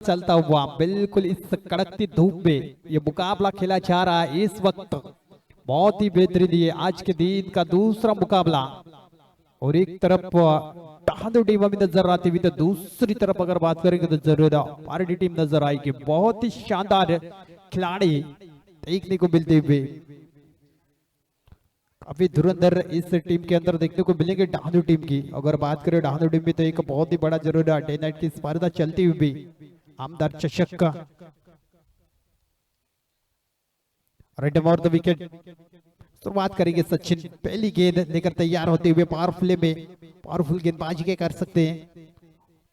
चलता हुआ बिल्कुल इस कड़कती धूप में ये मुकाबला खेला जा रहा है इस वक्त। बहुत ही बेहतरीन है आज के दिन का दूसरा मुकाबला। और एक तरफ बहादुर टीम अभी नजर आती हुई तो दूसरी तरफ अगर बात करेंगे तो जरूर पार्टी टीम नजर आएगी। बहुत ही शानदार खिलाड़ी देखने को मिलते हुए काफी धुरंधर इस टीम के अंदर देखने को मिलेंगे डहानु टीम की। अगर बात करें डहानु टीम में तो एक बहुत ही बड़ा जरूर डे नाइट की स्पर्धा चलती हुई भी आमदार चषक का रेड विकेट शुरुआत करेंगे सचिन। पहली गेंद लेकर तैयार होते हुए पावरफुल गेंदबाजी के कर सकते हैं।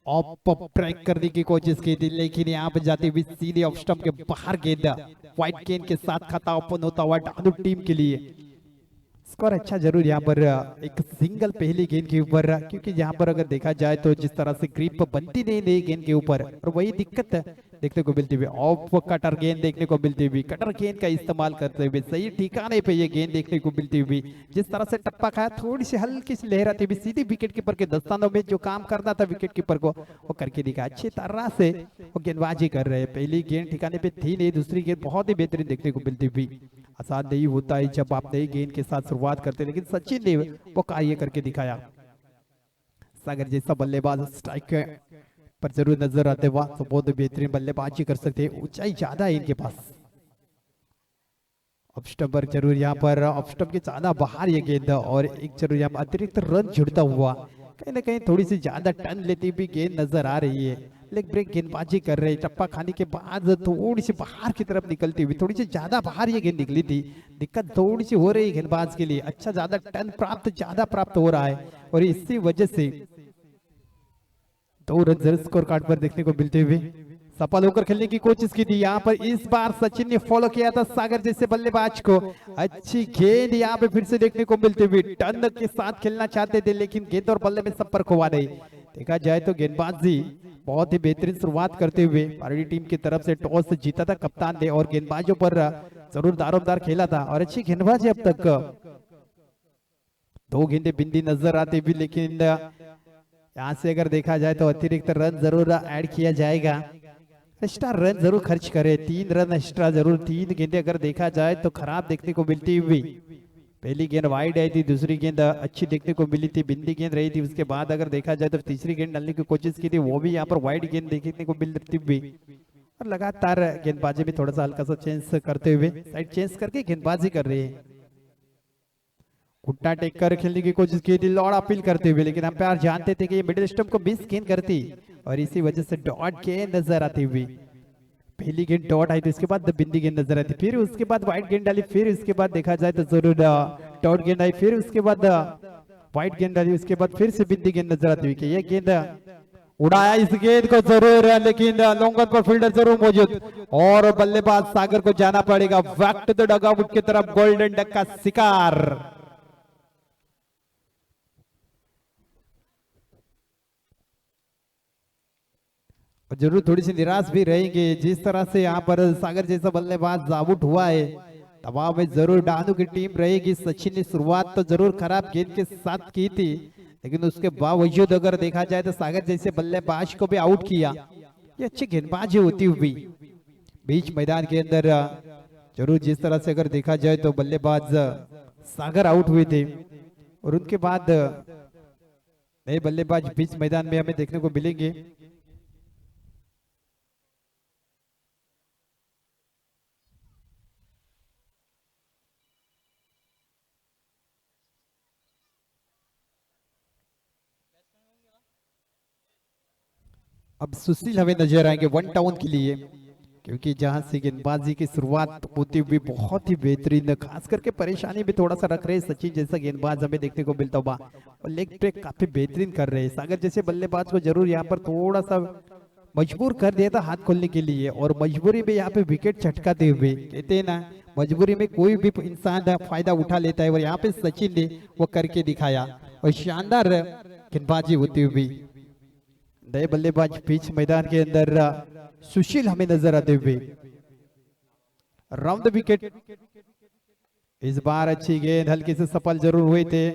ऑफ ट्रैक करने की कोशिश की थी लेकिन यहाँ पे जाती हुई सीधे ऑफ स्टंप के बाहर गेंद व्हाइट गेंद के साथ खाता ओपन होता हुआ डहानु टीम के लिए स्कोर अच्छा जरूर यहाँ पर एक सिंगल पहली गेंद के ऊपर, क्योंकि यहाँ पर अगर देखा जाए तो जिस तरह से ग्रिप बनती नहीं नई गेंद के ऊपर और वही दिक्कत देखने को मिलती हुई। ऑफ कटर गेंद देखने को मिलती हुई, कटर गेंद का इस्तेमाल करते हुए सही ठिकाने पे ये गेंद देखने को मिलती हुई। जिस तरह से टप्पा खाया थोड़ी सी हल्की सी लहराती हुई सीधी विकेट कीपर के दस्तानों में जो काम करना था विकेट कीपर को वो करके दिखा। अच्छी तरह से वो गेंदबाजी कर रहे हैं। पहली गेंद ठिकाने पे थी नहीं, दूसरी गेंद बहुत ही बेहतरीन देखने को मिलती हुई। आसान नहीं होता है जब आप नई गेंद के साथ शुरुआत करते, लेकिन सचिन ने वो कार्य करके दिखाया। सागर जैसा बल्लेबाज स्ट्राइक पर जरूर नजर आते हुआ तो बहुत बेहतरीन बल्लेबाजी कर सकते हैं। ऊंचाई ज्यादा है इनके पास। ऑफ स्टंप पर जरूर यहाँ पर ऑफ स्टंप के ज्यादा बाहर ये गेंद और एक जरूर यहाँ अतिरिक्त रन जुड़ता हुआ कहीं ना कहीं थोड़ी सी ज्यादा टर्न लेती हुई गेंद नजर आ रही है। लेग ब्रेक गेंदबाजी कर रहे हैं। टप्पा खाने के बाद थोड़ी सी बाहर की तरफ निकलती हुई, थोड़ी सी ज्यादा बाहर ये गेंद निकली थी। दिक्कत थोड़ी सी हो रही है गेंदबाज के लिए। अच्छा ज्यादा टर्न ज्यादा प्राप्त हो रहा है और इसी वजह से 2 रन स्कोर कार्ड पर देखने को मिलते हुए सफल होकर खेलने की कोशिश की थी। यहाँ पर इस बार सचिन ने फॉलो किया था सागर जैसे बल्लेबाज को। अच्छी गेंद यहाँ पे फिर से देखने को मिलती हुई। टर्न के साथ खेलना चाहते थे लेकिन गेंद और बल्ले में संपर्क हुआ नहीं। देखा जाए तो गेंदबाजी बहुत ही बेहतरीन शुरुआत करते हुए पार्टी टीम की तरफ से टॉस जीता था कप्तान ने और गेंदबाजों पर जरूर दारोमदार खेला था और अच्छी गेंदबाजी अब तक 2 गेंदे बिंदी नजर आती हुई। लेकिन यहाँ से अगर देखा जाए तो अतिरिक्त रन जरूर ऐड किया जाएगा। एक्स्ट्रा रन जरूर खर्च करे, 3 रन एक्स्ट्रा जरूर। 3 गेंदे अगर देखा जाए तो खराब देखने को मिलती हुई। पहली गेंद वाइड आई थी, दूसरी गेंद अच्छी देखने को मिली थी, बिंदी गेंद रही थी। उसके बाद अगर देखा जाए तो तीसरी गेंद डालने की कोशिश की थी, वो भी यहाँ पर वाइड गेंद देखने को मिलती हुई। और लगातार गेंदबाजी में थोड़ा सा हल्का सा चेंज करते हुए साइड चेंज करके गेंदबाजी कर रहे हैं। घुटना टेक कर खेलने की कोशिश की थी, लॉर्ड अपील करते हुए, लेकिन अंपायर जानते थे कि ये मिडिल स्टंप को मिस गेंद करती और इसी वजह से डॉट गेंद नजर आती हुई। पहली गेंद डॉट आई थी, उसके बाद बिंदी गेंद नजर आई थी, फिर उसके बाद व्हाइट गेंद डाली, फिर उसके बाद देखा जाए तो जरूर डॉट गेंद आई, फिर उसके बाद व्हाइट गेंद डाली, उसके बाद फिर से बिंदी गेंद नजर आती हुई कि ये गेंद उड़ाया इस गेंद को जरूर, लेकिन लॉन्ग पर फील्डर जरूर मौजूद और बल्लेबाज सागर को जाना पड़ेगा बैक टू द डगआउट की तरफ। गोल्डन डक का शिकार। जरूर थोड़ी सी निराश भी रहेंगे जिस तरह से यहाँ पर सागर जैसा बल्लेबाज आउट हुआ है। दबाव में जरूर डहानु की टीम रहेगी। सचिन ने शुरुआत तो जरूर खराब गेंद के साथ की थी, लेकिन उसके बावजूद अगर देखा जाए तो सागर जैसे बल्लेबाज को भी आउट किया। ये अच्छी गेंदबाजी होती हुई बीच मैदान के अंदर जरूर जिस तरह से अगर देखा जाए तो बल्लेबाज सागर आउट हुए थे और उनके बाद नए बल्लेबाज बीच मैदान में हमें देखने को मिलेंगे। अब सुशील हमें नजर आएंगे 1 टाउन के लिए, क्योंकि जहां से गेंदबाजी की शुरुआत होती हुई बहुत ही बेहतरीन, खास करके परेशानी भी थोड़ा सा रख रहे सचिन जैसा गेंदबाज हमें देखने को मिलता हुआ और लेग ब्रेक काफी बेहतरीन कर रहे हैं। सागर जैसे बल्लेबाज को जरूर यहाँ पर थोड़ा सा मजबूर कर दिया था हाथ खोलने के लिए और मजबूरी में यहाँ पे विकेट चटकाते हुए, कहते हैं ना मजबूरी में कोई भी इंसान फायदा उठा लेता है और यहाँ पे सचिन ने वो करके दिखाया और शानदार गेंदबाजी होती हुई। नए बल्लेबाज बीच मैदान के अंदर सुशील हमें नजर आते हुए। Round the wicket. इस बार अच्छी गेंद हल्के से सफल जरूर हुए थे।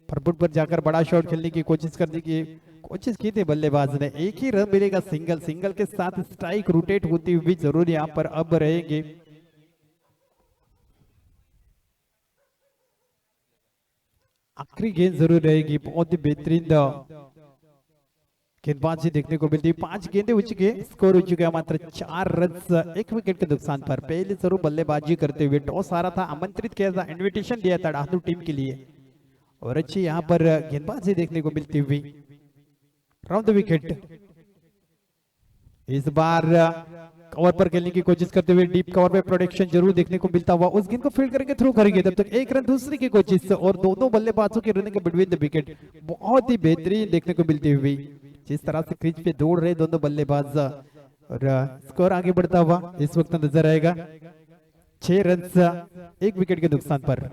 फरफुट पर जाकर बड़ा शॉट खेलने की कोशिश करने की कोशिश की थी बल्लेबाज ने, एक ही रन मिलेगा सिंगल, सिंगल के साथ स्ट्राइक रोटेट होती हुई जरूर यहाँ पर अब रहेंगे। आखिरी गेंद जरूर रहेगी, बहुत ही बेहतरीन गेंदबाजी देखने को मिलती है। 5 गेंदे हो चुके हैं, स्कोर हो चुका है मात्र 4 रन 1 विकेट के नुकसान पर। पहले जरूर बल्लेबाजी करते हुए टॉस हारा था, आमंत्रित किया था, इनविटेशन दिया था डाहनु टीम के लिए, और अच्छी यहाँ पर गेंदबाजी देखने को मिलती हुई। राउंड द विकेट इस बार कवर पर खेलने की कोशिश करते हुए, डीप कवर पे प्रोटेक्शन जरूर देखने को मिलता हुआ, उस गेंद को फील्ड करके थ्रू करेंगे, तब तक एक रन दूसरी की कोशिश से, और दोनों बल्लेबाजों की रनिंग बिटवीन द विकेट बहुत ही बेहतरीन देखने को मिलती हुई। जिस तरह से क्रीज पे दौड़ रहे दोनों बल्लेबाज, और स्कोर आगे बढ़ता हुआ इस वक्त नजर आएगा 6 रन 1 विकेट के नुकसान पर।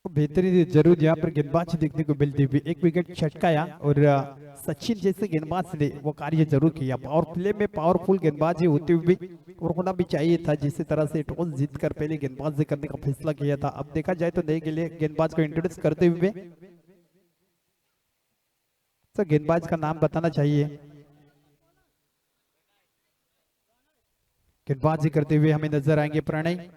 बेहतरीन जरूर यहाँ पर गेंदबाजी देखने को मिलती हुई, एक विकेट छटकाया, और सचिन जैसे गेंदबाज ने वो कार्य जरूर किया। पावर प्ले में पावरफुल गेंदबाजी होती हुई, और होना भी चाहिए था, जिस तरह से टॉस जीतकर पहले गेंदबाजी करने का फैसला किया था। अब देखा जाए तो नए गेंदबाज को इंट्रोड्यूस करते हुए, तो गेंदबाज का नाम बताना चाहिए। गेंदबाजी करते हुए हमें नजर आएंगे प्रणय,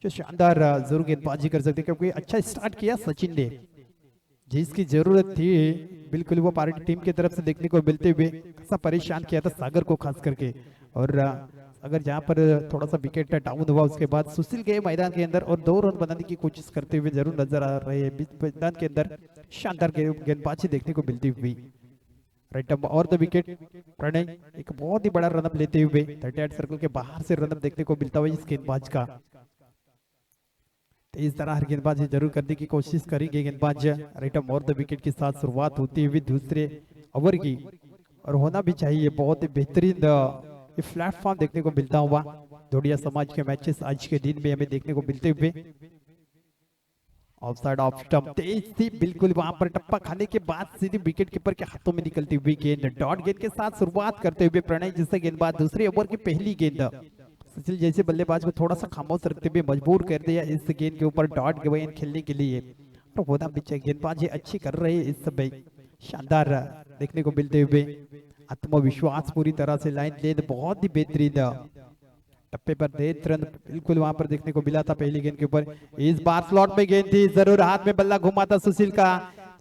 जो शानदार जरूर गेंदबाजी कर सकते, क्योंकि अच्छा स्टार्ट किया सचिन ने, जिसकी जरूरत थी बिल्कुल वो पार्टी टीम की तरफ से देखने को मिलते हुए। ऐसा परेशान किया था सागर को खास करके, और अगर जहां पर थोड़ा सा विकेट डाउन हुआ, उसके बाद सुशील गए मैदान के अंदर और 2 रन बनाने की कोशिश करते हुए जरूर नजर आ रहे हैं। मैदान के अंदर शानदार गेंदबाजी देखने को मिलती हुई। राइट और द विकेट प्रणय एक बहुत ही बड़ा रनअप लेते हुए 38 सर्कल के बाहर से रनअप देखने को मिलता हुआ इस गेंदबाज का। तो इस तरह हर गेंदबाजी जरूर करने की कोशिश करेंगे गेंदबाज। राइट और द विकेट के साथ शुरुआत होती हुई दूसरे ओवर की, और होना भी चाहिए। बहुत ही बेहतरीन प्लेटफॉर्म देखने को मिलता हुआ जोड़िया समाज के मैचेस आज के दिन में हमें देखने को मिलते हुए। ऑफसाइड ऑफ स्टंप तेज थी बिल्कुल, वहां पर टप्पा खाने के बाद सीधी विकेट कीपर के हाथों में निकलती हुई गेंद। डॉट गेंद के साथ शुरुआत करते हुए प्रणय जिससे गेंदबाज दूसरे ओवर की पहली गेंद सुशील जैसे बल्लेबाज को थोड़ा सा खामोश रखते हुए मजबूर कर दिया इस गेंद के ऊपर डॉट गेंद खेलने के लिए। और होना भी चाहिए, गेंदबाजी अच्छी कर रहे हैं इस समय, शानदार देखने को मिलते हुए। आत्मविश्वास पूरी तरह से लाइन गेंद बहुत ही बेहतरीन टप्पे पर देर रन बिल्कुल वहां पर देखने को मिला था पहली गेंद के ऊपर। इस बार स्लॉट में गेंद थी, जरूर हाथ में बल्ला घुमा था सुशील का,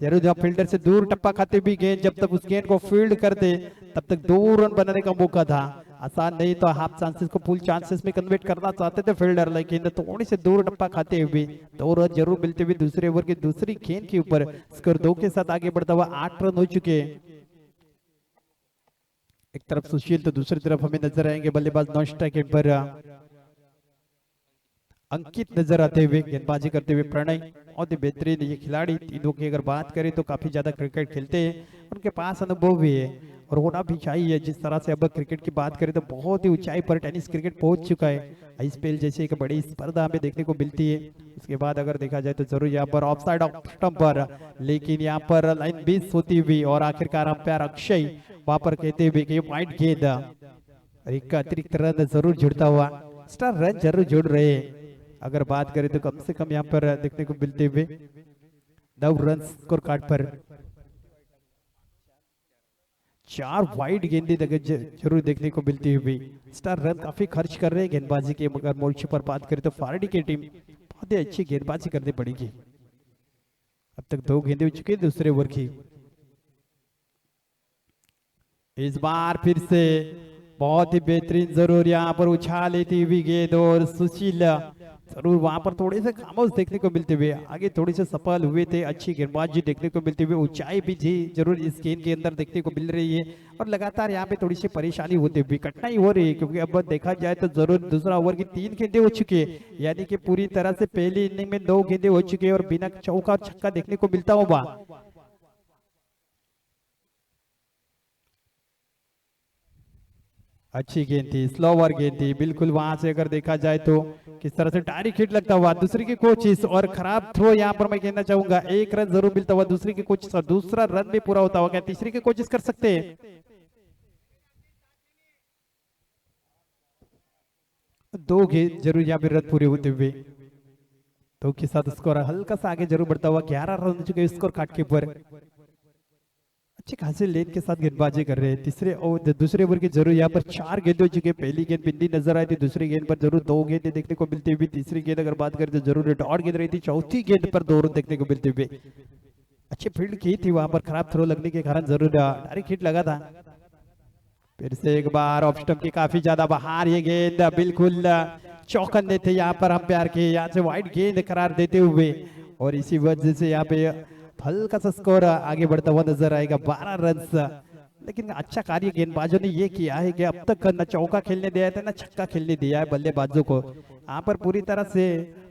जरूर जब फील्डर से दूर टप्पा खाते भी गेंद, जब तक उस गेंद को फील्ड कर दे तब तक 2 रन बनाने का मौका था। आसान नहीं तो हाफ चांसेस को फुल चांसेस में कन्वर्ट करना चाहते थे फील्डर, लेकिन थोड़ी से दूर टप्पा खाते हुए 2 रन जरूर मिलते हुए दूसरे ओवर की दूसरी गेंद के ऊपर स्कोर 2 के साथ आगे बढ़ता हुआ 8 रन हो चुके। एक तरफ सुशील तो दूसरी तरफ हमें नजर आएंगे बल्लेबाज नॉन स्ट्राइक पर अंकित नजर आते हुए, गेंदबाजी करते हुए प्रणय। बहुत ही बेहतरीन ये खिलाड़ी, तीनों की अगर बात करें तो काफी ज्यादा क्रिकेट खेलते हैं, उनके पास अनुभव भी है और होना भी चाहिए। जिस तरह से अब क्रिकेट की बात करें तो बहुत ही ऊंचाई पर टेनिस क्रिकेट पहुंच चुका है। आईपीएल जैसे एक बड़ी स्पर्धा हमें देखने को मिलती है। इसके बाद अगर देखा जाए तो जरूर यहाँ पर ऑफ साइड ऑफ स्टंप पर, लेकिन यहाँ पर लाइन बीस होती हुई और आखिरकार अंपायर अक्षय वहां पर कहते हुए कि पॉइंट गेंद एक अतिरिक्त रन जरूर जुड़ता हुआ, स्टार रन जरूर जुड़ रहे हैं। अगर बात करें तो कम से कम यहाँ पर देखने को मिलते हुए 9 रन स्कोर कार्ड पर 4 वाइड गेंदे जरूर देखने को मिलती हुई। स्टार रन काफी खर्च कर रहे हैं गेंदबाजी के, मगर मोर्चे पर बात करें तो फारडी की टीम बहुत ही अच्छी गेंदबाजी करनी पड़ेगी। अब तक 2 गेंदे हो चुके दूसरे ओवर की। इस बार फिर से बहुत ही बेहतरीन जरूर यहाँ पर उछाल लेती हुई गेंद और सुशील जरूर वहां पर थोड़े से खामोश देखने को मिलते हुए आगे थोड़ी से सफल हुए थे। अच्छी गेंदबाजी देखने को मिलते हुए, ऊंचाई भी जी जरूर इस गेंद के अंदर देखने को मिल रही है और लगातार यहाँ पे थोड़ी सी परेशानी होती हुई कठिनाई हो रही है, क्योंकि अब देखा जाए तो जरूर दूसरा ओवर की 3 गेंदे हो चुकी है, यानी कि पूरी तरह से पहली इनिंग में 2 गेंदे हो चुके हैं और बिना चौका और छक्का देखने को मिलता होगा। अच्छी गेंद थी, स्लोवर गेंद थी बिल्कुल। वहां से अगर देखा जाए तो किस तरह से डायरेक्ट हिट लगता हुआ दूसरे के कोचिस, और खराब थ्रो यहाँ पर मैं कहना चाहूंगा। एक रन जरूर मिलता हुआ दूसरे के कोचिस, और दूसरा रन भी पूरा होता हुआ। क्या तीसरे के कोचिस कर सकते हैं? दो गेंद जरूर यहाँ पे रन पूरे होते हुए, तो के साथ स्कोर हल्का सा आगे जरूर बढ़ता हुआ। 11 रन चुके स्कोर काट के ऊपर। अच्छे खासे लेन के साथ गेंदबाजी कर रहे हैं। तीसरे और दूसरे ओवर की जरूर यहाँ पर 4 गेंद हो चुके हैं। पहली गेंद बिंदी नजर आई थी, दूसरी गेंद पर जरूर 2 गेंदें देखने को मिलती हुई। तीसरी गेंद अगर बात करें तो जरूर डॉट गेंद रही थी। चौथी गेंद पर 2 रन देखने को मिलते हुए। अच्छी फील्ड की थी वहां पर, खराब थ्रो लगने के कारण जरूर डायरेक्ट हिट लगा था। फिर से एक बार ऑफ स्टंप के काफी ज्यादा बाहर ये गेंद बिल्कुल चौकन्ने थे यहाँ पर अंपायर के। यहाँ से वाइड गेंद करार देते हुए, और इसी वजह से यहाँ पे हल्का सा स्कोर आगे बढ़ता हुआ नजर आएगा। 12 रन। लेकिन अच्छा कार्य गेंदबाजों ने ये किया है कि अब तक न चौका खेलने दिया था न छक्का खेलने दिया है बल्लेबाजों को। यहाँ पर पूरी तरह से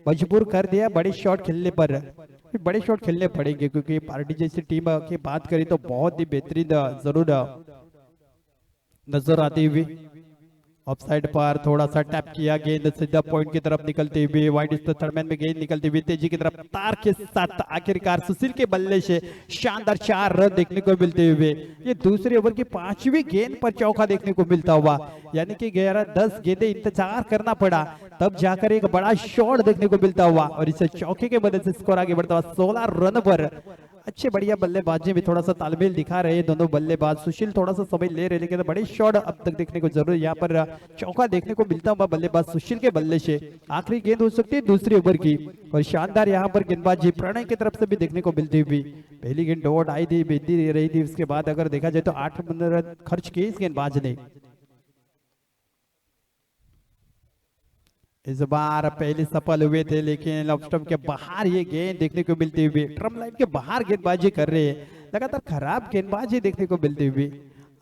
मजबूर कर दिया बड़े शॉट खेलने पर। बड़े शॉट खेलने पड़ेंगे, क्योंकि पार्टी जैसी टीम की बात करें तो बहुत ही बेहतरीन जरूर नजर आती हुई। ऑफ साइड पर थोड़ा सा टैप किया, गेंद सीधा पॉइंट की तरफ निकलती हुई। वाइड थर्डमैन में गेंद निकलती हुई तेजी की तरफ तार के साथ। आखिरकार सुशील के बल्ले से शानदार 4 रन देखने को मिलते हुए। ये दूसरे ओवर की 5वीं गेंद पर चौका देखने को मिलता हुआ, यानी कि 11-10 गेंदें इंतजार करना पड़ा, तब जाकर एक बड़ा शॉट देखने को मिलता हुआ, और इसे चौके के मदद से स्कोर आगे बढ़ता हुआ 16 रन पर। अच्छे बढ़िया बल्लेबाजी में थोड़ा सा तालमेल दिखा रहे हैं दोनों बल्लेबाज। सुशील थोड़ा सा समय ले रहे, लेकिन बड़े शॉट अब तक देखने को जरूर यहाँ पर चौका देखने को मिलता हुआ बल्लेबाज सुशील के बल्ले से। आखिरी गेंद हो सकती है दूसरे ओवर की, और शानदार यहाँ पर गेंदबाजी प्रणय की तरफ से भी देखने को मिलती हुई। पहली गेंद डॉट आई थी, बेहती रही थी। उसके बाद अगर देखा जाए तो 8 रन खर्च किए इस गेंदबाज ने। इस बार पहले सफल हुए थे, लेकिन ऑफ स्टंप के बाहर ये गेंद देखने को मिलती हुई। ड्रम लाइन के बाहर गेंदबाजी कर रहे हैं, लगातार खराब गेंदबाजी देखने को मिलती हुई।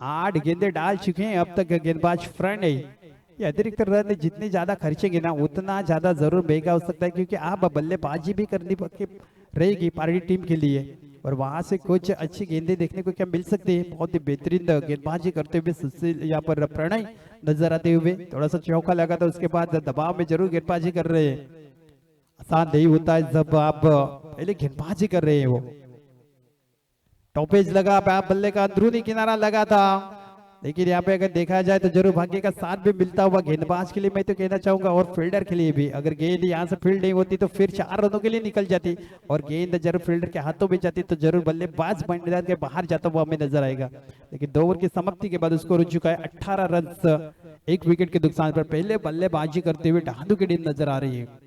8 गेंदें डाल चुके हैं अब तक गेंदबाज फ्रंट है। ये अतिरिक्त रन जितने ज्यादा खर्चेंगे ना, उतना ज्यादा जरूर महंगा हो सकता है, क्योंकि आप बल्लेबाजी भी करनी रहेगी पार्टी टीम के लिए, और वहां से कुछ अच्छी गेंदें देखने को क्या मिल सकती है। बहुत ही बेहतरीन गेंदबाजी करते हुए सुशील यहाँ पर प्रणय नजर आते हुए। थोड़ा सा चौका लगा था, उसके बाद दबाव में जरूर गेंदबाजी कर रहे हैं। आसान नहीं होता है जब आप पहले गेंदबाजी कर रहे हैं। वो टॉपेज लगा, बल्ले का अंदरूनी किनारा लगा था, लेकिन यहाँ पे अगर देखा जाए तो जरूर भाग्य का साथ भी मिलता हुआ गेंदबाज के लिए मैं तो कहना चाहूंगा, और फील्डर के लिए भी। अगर गेंद यहाँ से फील्ड नहीं होती तो फिर 4 रनों के लिए निकल जाती, और गेंद जरूर फील्डर के हाथों में जाती तो जरूर बल्लेबाज मैदान के बाहर जाता हुआ हमें नजर आएगा। लेकिन 2 ओवर की समाप्ति के बाद स्कोर हो चुका है 18 रन, 1 विकेट के नुकसान पर। पहले बल्लेबाजी करते हुए ढांडू की टीम नजर आ रही है।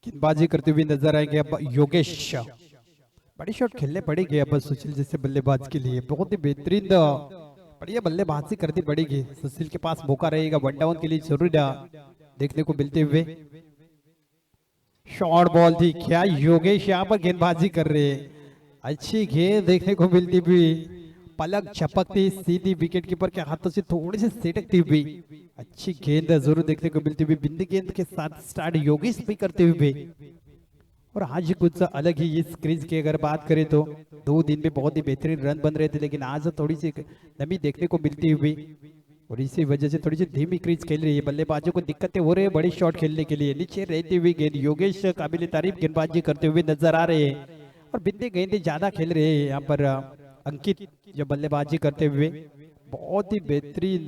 गेंदबाजी करते हुए नजर आएंगे अब योगेश। बड़ी शॉट खेलने पड़ेगी अब सुशील जैसे बल्लेबाज के लिए। बहुत ही बेहतरीन बढ़िया बल्लेबाजी करनी पड़ेगी। सुशील के पास मौका रहेगा वन डाउन के लिए जरूर देखने को मिलते हुए। शॉर्ट बॉल थी, क्या योगेश यहाँ पर गेंदबाजी कर रहे हैं। अच्छी गेंद देखने को मिलती हुई, पलक झपकती सीधी विकेट कीपर के हाथों से थोड़ी सी सिटकती हुई। अच्छी गेंद जरूर देखने को मिलती हुई, बिंदी गेंद के साथ स्टार्ट योगेश भी करते हुए। और आज कुछ अलग ही इस क्रीज की अगर बात करें तो 2 दिन में बहुत ही बेहतरीन रन बन रहे थे, लेकिन आज थोड़ी सी नमी देखने को मिलती हुई, और इसी वजह से थोड़ी सी धीमी क्रीज खेल रही है। बल्लेबाजों को दिक्कतें हो रही है बड़ी शॉट खेलने के लिए। नीचे रहती हुई गेंद योगेश काबिल तारीफ गेंदबाजी करते हुए नजर आ रहे हैं, और बिंदी गेंदें ज्यादा खेल रहे हैं यहाँ पर अंकित जो बल्लेबाजी करते हुए। बहुत ही बेहतरीन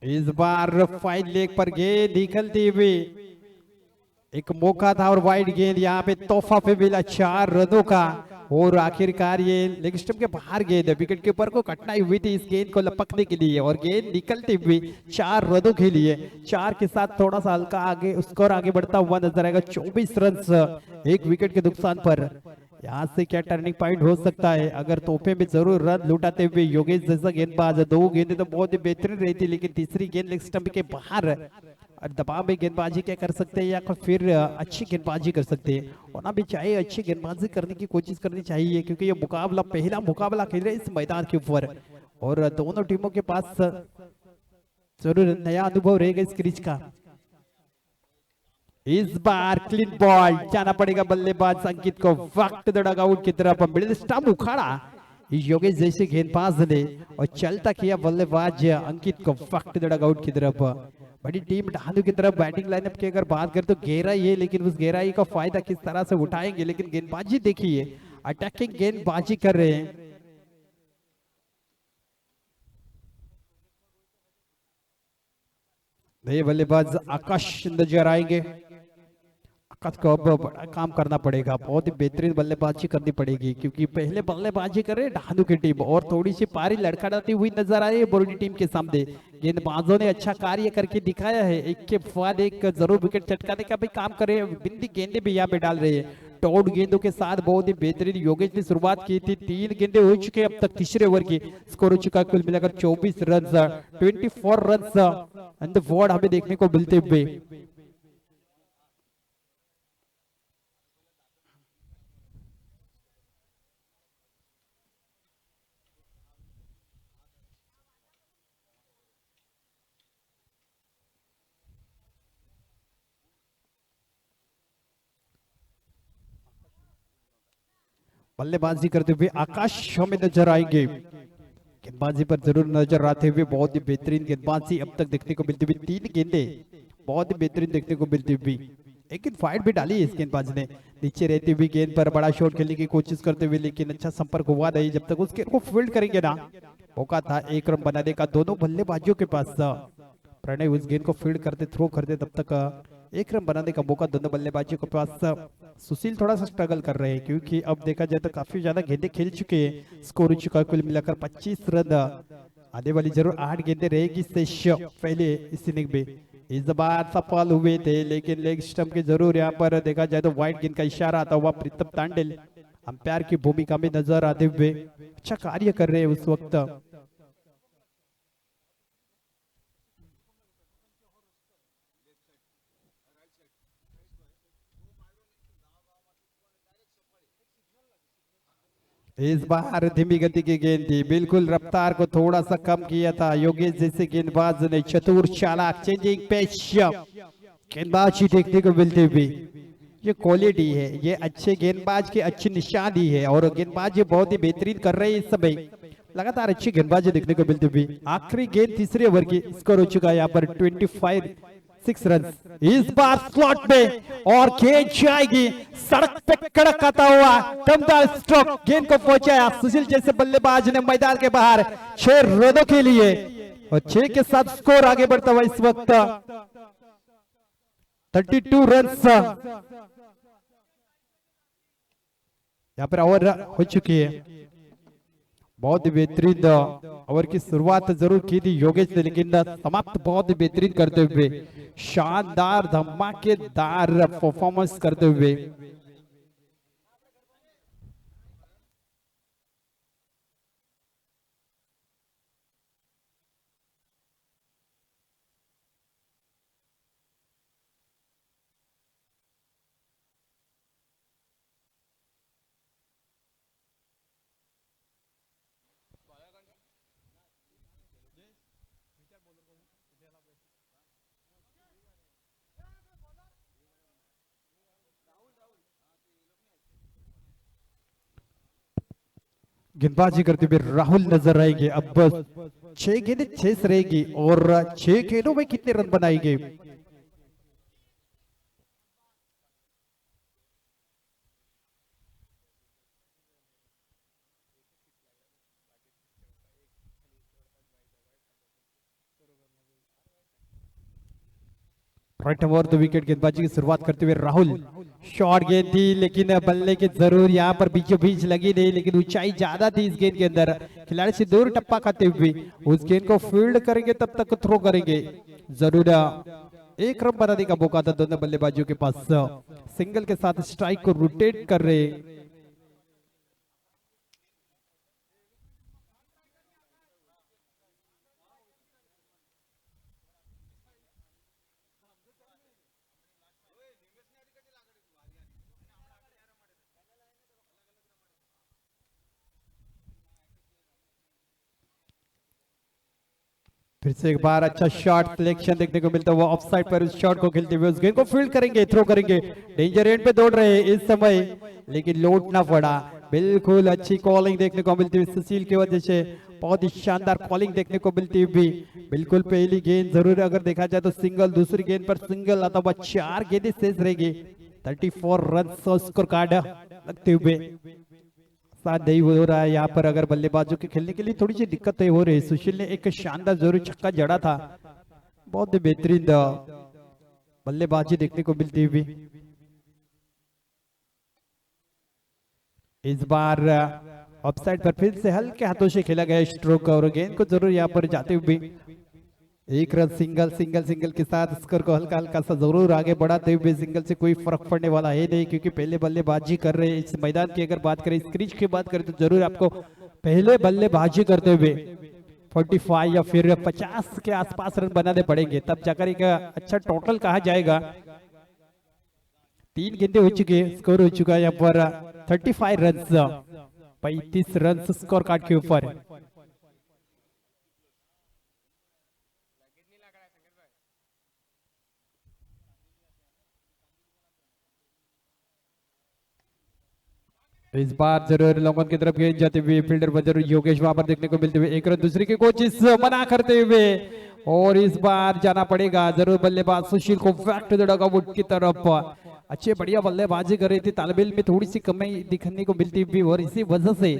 इस बार फाइन लेग पर गेंद निकलती हुई, एक मौका था और वाइड गेंद यहाँ पे तोहफा पे मिला 4 रनों का। और आखिरकार ये लेग स्टंप के बाहर गेंद है। विकेट कीपर को कठिनाई हुई थी इस गेंद को लपकने के लिए और गेंद निकलती हुई 4 रनों के लिए 4 के साथ थोड़ा सा हल्का आगे स्कोर आगे बढ़ता हुआ नजर आएगा। 24 रन एक विकेट के नुकसान पर। यहाँ से क्या टर्निंग पॉइंट हो सकता है? अगर तोहफे में जरूर रन लुटाते हुए योगेश जैसा गेंदबाज, 2 गेंदें तो बहुत ही बेहतरीन रही थी, लेकिन तीसरी गेंद लेग स्टंप के बाहर और दबाव में गेंदबाजी क्या कर सकते हैं या फिर अच्छी गेंदबाजी कर सकते हैं। होना भी चाहिए, अच्छी गेंदबाजी करने की कोशिश करनी चाहिए क्योंकि ये मुकाबला पहला मुकाबला खेल रहे हैं इस मैदान के ऊपर और दोनों टीमों के पास जरूर नया अनुभव रहेगा इस क्रीज का। इस बार क्लीन बॉल जाना पड़ेगा बल्लेबाज अंकित को वक्त डग आउट की तरफ। मिडिल स्टंप उखाड़ा योगेश जैसे गेंदबाज ने और चलता किया बल्लेबाज अंकित को वक्त डग आउट की तरफ। बड़ी टीम डहानू की तरफ बैटिंग लाइनअप की अगर बात करें तो गहराई है, लेकिन उस गहराई का फायदा किस तरह से उठाएंगे। लेकिन गेंदबाजी देखिए, अटैकिंग गेंदबाजी कर रहे हैं। नए बल्लेबाज आकाश नजर आएंगे। आकाश को अब बड़ा काम करना पड़ेगा, बहुत ही बेहतरीन बल्लेबाजी करनी पड़ेगी क्योंकि पहले बल्लेबाजी कर रहे डहानू की टीम और थोड़ी सी पारी लड़खड़ाती हुई नजर आ रही है बोर्डी टीम के सामने। गेंदबाजों ने अच्छा कार्य करके दिखाया है, एक के बाद एक जरूर विकेट चटकाने का भी काम करे। बिंदी गेंदे भी यहाँ पे डाल रहे हैं, टॉड गेंदों के साथ बहुत ही बेहतरीन योगेश ने शुरुआत की थी। 3 गेंदे हो चुके अब तक तीसरे ओवर की। स्कोर हो चुका कुल मिलाकर 24 रन, 24 रन द बोर्ड हमें देखने को मिलते हुए। बल्लेबाजी करते हुए आकाश हमें नजर आएंगे। गेंदबाजी पर जरूर नजर आते हुए बहुत ही बेहतरीन गेंदबाजी अब तक देखने को मिलती हुई। 3 गेंदे बहुत ही बेहतरीन देखने को मिलती हुई। एक गेंद फाइट भी डाली है इस गेंदबाज ने, नीचे रहती हुई गेंद पर बड़ा शॉट खेलने की कोशिश करते हुए, लेकिन अच्छा संपर्क हुआ नहीं। जब तक उस गेंद को फील्ड करेंगे ना, मौका था 1 रन बनाने का दोनों बल्लेबाजों के पास। प्रणय उस गेंद को फील्ड करते थ्रो करते तब तक 1 रन बनाने का मौका दोनों बल्लेबाजों के पास। सुशील थोड़ा सा स्ट्रगल कर रहे हैं क्योंकि अब देखा जाए तो काफी ज्यादा गेंदे खेल चुके हैं। स्कोर हो चुका है कुल मिलाकर 25 रन। आने वाली जरूर 8 गेंदे रहेगी शेष पहले इस इनिंग में। इस बार सफल हुए थे, लेकिन लेग स्टंप के जरूर यहाँ पर देखा जाए तो व्हाइट गेंद का इशारा आता हुआ प्रीतम तांडेल अंपायर की भूमिका में नजर आते हुए अच्छा कार्य कर रहे हैं उस वक्त। इस बार धीमी गति की गेंद थी, बिल्कुल रफ्तार को थोड़ा सा कम किया था योगेश जैसे गेंदबाज ने। चतुर चालाक चेंजिंग पेश गेंदबाजी देखने को मिलती हुई। ये क्वालिटी है, ये अच्छे गेंदबाज की अच्छी निशानी है और गेंदबाज ये बहुत ही बेहतरीन कर रहे हैं इस समय। लगातार अच्छी गेंदबाजी देखने को मिलती हुई। आखिरी गेंद तीसरे ओवर की। स्कोर हो चुका है यहाँ पर 25 रन। इस बार स्लॉट में और गेंद जाएगी सड़क पे कड़क आता हुआ दमदार स्ट्रोक गेंद को पहुंचाया सुशील जैसे बल्लेबाज ने मैदान के बाहर 6 रनों के लिए और 6 के साथ स्कोर आगे बढ़ता हुआ इस वक्त 32 रन यहाँ पर ओवर हो चुकी है। बहुत ही बेहतरीन ओवर की शुरुआत जरूर की थी योगेश ने, लेकिन समाप्त बहुत ही बेहतरीन करते हुए, शानदार धमाकेदार परफॉर्मेंस करते हुए। गेंदबाजी करते हुए राहुल नजर आएंगे। अब 6 गेंदें 6 रहेगी और 6 गेंदों में कितने रन बनाएंगे? राइट ओवर द विकेट गेंदबाजी की शुरुआत करते हुए राहुल शॉर्ट गेंद थी लेकिन बल्ले की जरूर यहाँ पर बीचों बीच लगी नहीं, लेकिन ऊंचाई ज्यादा थी इस गेंद के अंदर। खिलाड़ी से दूर टप्पा खाते हुए उस गेंद को फील्ड करेंगे, तब तक थ्रो करेंगे जरूर। एक रन बनाने का मौका था दोनों बल्लेबाजों के पास। सिंगल के साथ स्ट्राइक को रोटेट कर रहे। फिर से एक बार अच्छा शॉट सिलेक्शन देखने को मिलता है, वो ऑफसाइड पर उस शॉट को खेलते हुए उस गेंद को फील्ड करेंगे, थ्रो करेंगे। डेंजर एंड पे दौड़ रहे हैं इस समय, लेकिन लौटना पड़ा। बिल्कुल अच्छी कॉलिंग देखने को मिलती हुई सुशील की वजह से, बहुत ही शानदार कॉलिंग देखने को मिलती हुई। बिल्कुल पहली गेंद जरूर अगर देखा जाए तो सिंगल, दूसरी गेंद पर सिंगल अथवा 4 गेंदें शेष रहेगी। 34 रन स्कोर कार्ड लगते हुए साथ नहीं हो रहा है यहाँ पर। अगर बल्लेबाजों के खेलने के लिए थोड़ी सी दिक्कतें हो रही है। सुशील ने एक शानदार जरूर छक्का जड़ा था, बहुत ही बेहतरीन बल्लेबाजी देखने को मिलती हुई। इस बार ऑफसाइड पर फिर से हल्के हाथों से खेला गया स्ट्रोक, और गेंद को जरूर यहाँ पर जाते हुए एक रन सिंगल सिंगल सिंगल के साथ स्कोर को हल्का हल्का सा जरूर आगे बढ़ाते हुए। सिंगल से कोई फर्क पड़ने वाला है नहीं, क्योंकि पहले बल्लेबाजी कर रहे हैं इस मैदान की। अगर बात करें, इस क्रीज की बात करें, तो जरूर आपको पहले बल्लेबाजी करते हुए 45 या फिर 50 के आसपास रन बनाने पड़ेंगे, तब जाकर एक अच्छा टोटल कहा जाएगा। 3 गेंदे हो चुके, स्कोर हो चुका है यहाँ पर 35 रन, 35 रन स्कोर कार्ड के ऊपर। इस बार जरूर लॉन्गन की तरफ गेंद जाते हुए फील्डर पर जरूर योगेश वहां पर देखने को मिलते हुए। एक रन दूसरी की कोशिश मना करते हुए, और इस बार जाना पड़ेगा जरूर बल्लेबाज सुशील को बैक टू द डगआउट की तरफ। अच्छे बढ़िया बल्लेबाजी कर रही थी, तालमेल में थोड़ी सी कमी दिखने को मिलती हुई, और इसी वजह से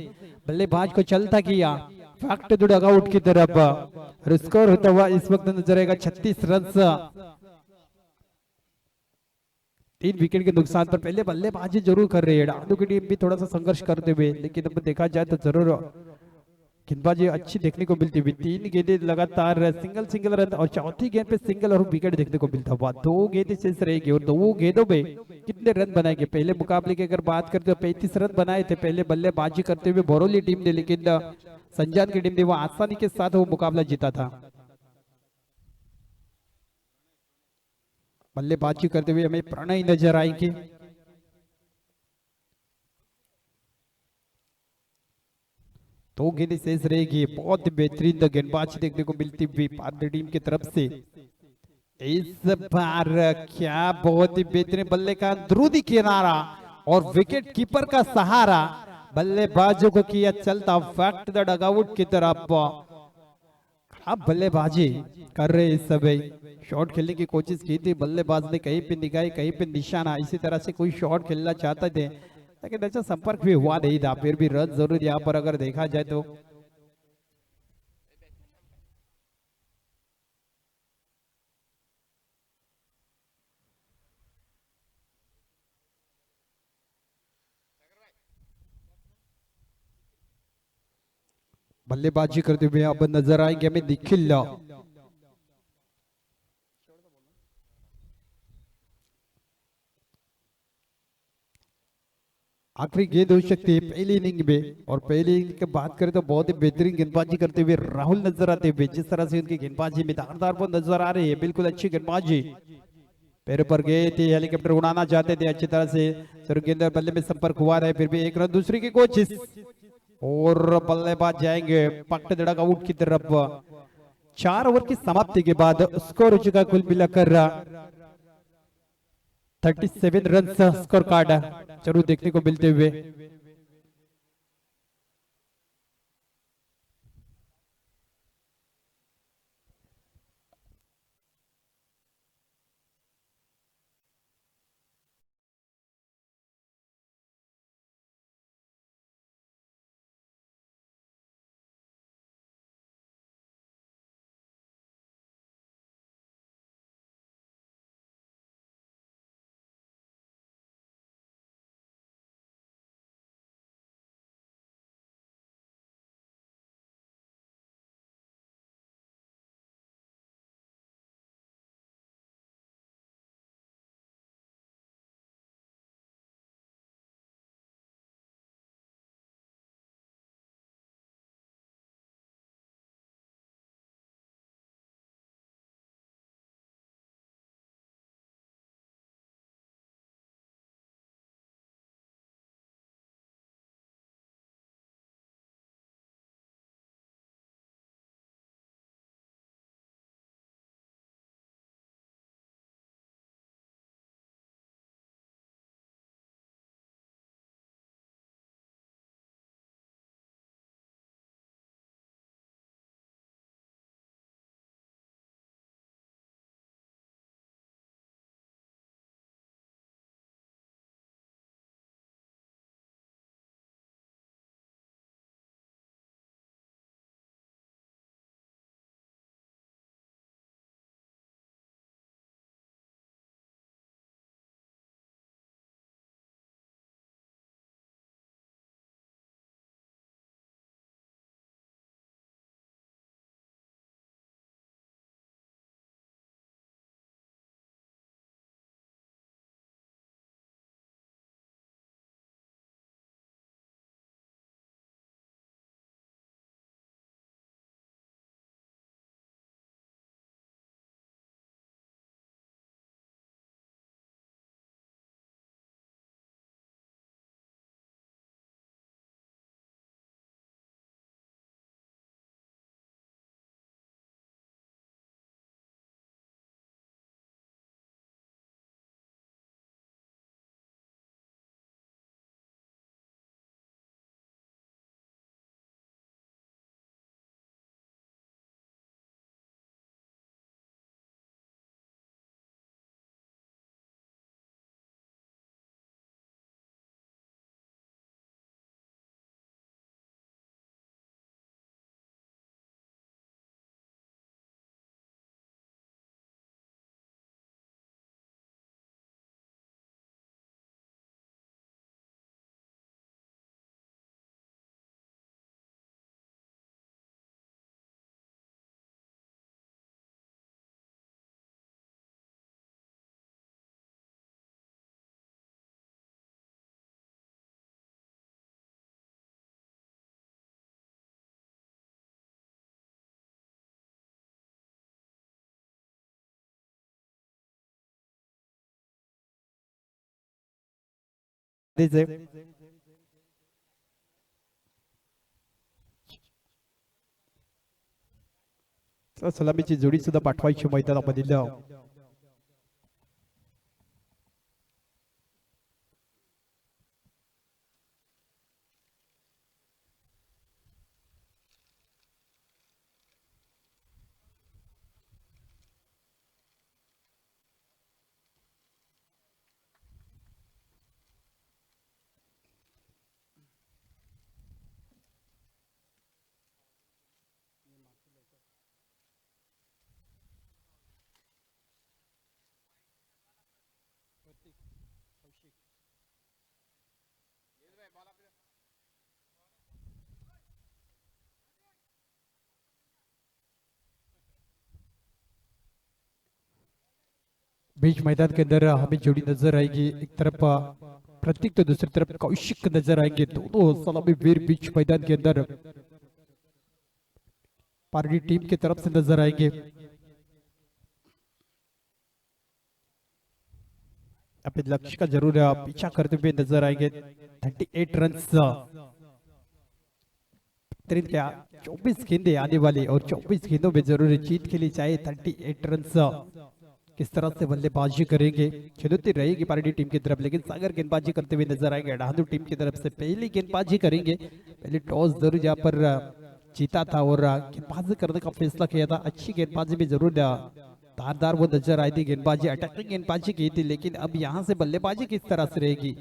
बल्लेबाज को चलता किया बैक टू द डगआउट की तरफ। और स्कोर होता हुआ इस वक्त नजर आएगा 36 रन। 3 विकेट के नुकसान पर पहले बल्लेबाजी जरूर कर रही है डांडू की टीम भी, थोड़ा सा संघर्ष करते हुए। लेकिन अब देखा जाए तो जरूर गेंदबाजी अच्छी देखने को मिलती हुई। 3 गेंदें लगातार सिंगल सिंगल रन, और चौथी गेंद पे सिंगल और विकेट देखने को मिलता हुआ। 2 गेंदें शेष रहेगी, और 2 गेंदों में कितने रन बनाएंगे। पहले मुकाबले की अगर बात करते हो 35 रन बनाए थे पहले बल्लेबाजी करते हुए भोरोली टीम ने, लेकिन संजान की टीम ने वो आसानी के साथ वो मुकाबला जीता था। बल्लेबाजी करते हुए हमें प्रणय नजर आएंगे। दो गेंदें शेष रहेगी, बहुत बेहतरीन गेंदबाजी देखने को मिलती हुई भारतीय टीम की तरफ से। इस बार क्या बहुत ही बेहतरीन बल्ले का अंदरूनी किनारा और विकेट कीपर का सहारा, बल्लेबाजों को किया चलता बैक टू द डगआउट की तरफ। अब बल्लेबाजी कर रहे इस समय। शॉट खेलने की कोशिश की थी बल्लेबाज ने, कहीं पे निगाह कहीं पे निशाना, इसी तरह से कोई शॉट खेलना चाहते थे, लेकिन ऐसा संपर्क भी हुआ नहीं था। फिर भी रन जरूर यहाँ पर अगर देखा जाए तो। बल्लेबाजी करते हुए अब नजर आएंगे हमें निखिल। आखिरी गेंद हो सकती है पहली इनिंग में, और पहली इनिंग की बात करें तो बहुत ही बेहतरीन गेंदबाजी करते हुए राहुल नजर आते हुए। जिस तरह से उनकी गेंदबाजी में धारदार पर नजर आ रही है, बिल्कुल अच्छी गेंदबाजी। पैर पर गए थे, हेलीकॉप्टर उड़ाना चाहते थे अच्छी तरह से, सर गेंद बल्ले में संपर्क हुआ रहे। फिर भी एक रन दूसरी की कोशिश, और बल्लेबाज जाएंगे पकड़ दड़क आउट की तरफ। 4 ओवर की समाप्ति के बाद स्कोर हो चुका कुल मिलाकर 37 रन स्कोर कार्ड जरूर देखने को मिलते हुए। से सलामीची जोडी सुद्धा पाठवायची मैदानामधील बीच मैदान के अंदर हमें जोड़ी नजर आएगी। एक तरफ प्रतीक तो दूसरी तरफ कौशिक नजर आएंगे। दोनों सलामी वीर बीच मैदान के अंदर पार्टी टीम की तरफ से नजर आएंगे। अपने लक्ष्य का जरूर पीछा करते हुए नजर आएंगे। 38 रन क्या 24 गेंदे आने वाले और 24 गेंदों में जरूर जीत के लिए चाहे 38 रन किस तरह से बल्लेबाजी करेंगे। चुनौती रहेगी पार्टी टीम की तरफ, लेकिन सागर गेंदबाजी करते हुए नजर आएंगे। अडाहदू टीम की तरफ से पहली गेंदबाजी करेंगे। पहले टॉस जरूर यहाँ पर जीता था और गेंदबाजी करने का फैसला किया था। अच्छी गेंदबाजी में जरूर धारदार वो नजर आई थी। गेंदबाजी अटैकिंग गेंदबाजी की थी, लेकिन अब यहाँ से बल्लेबाजी किस तरह से रहेगी।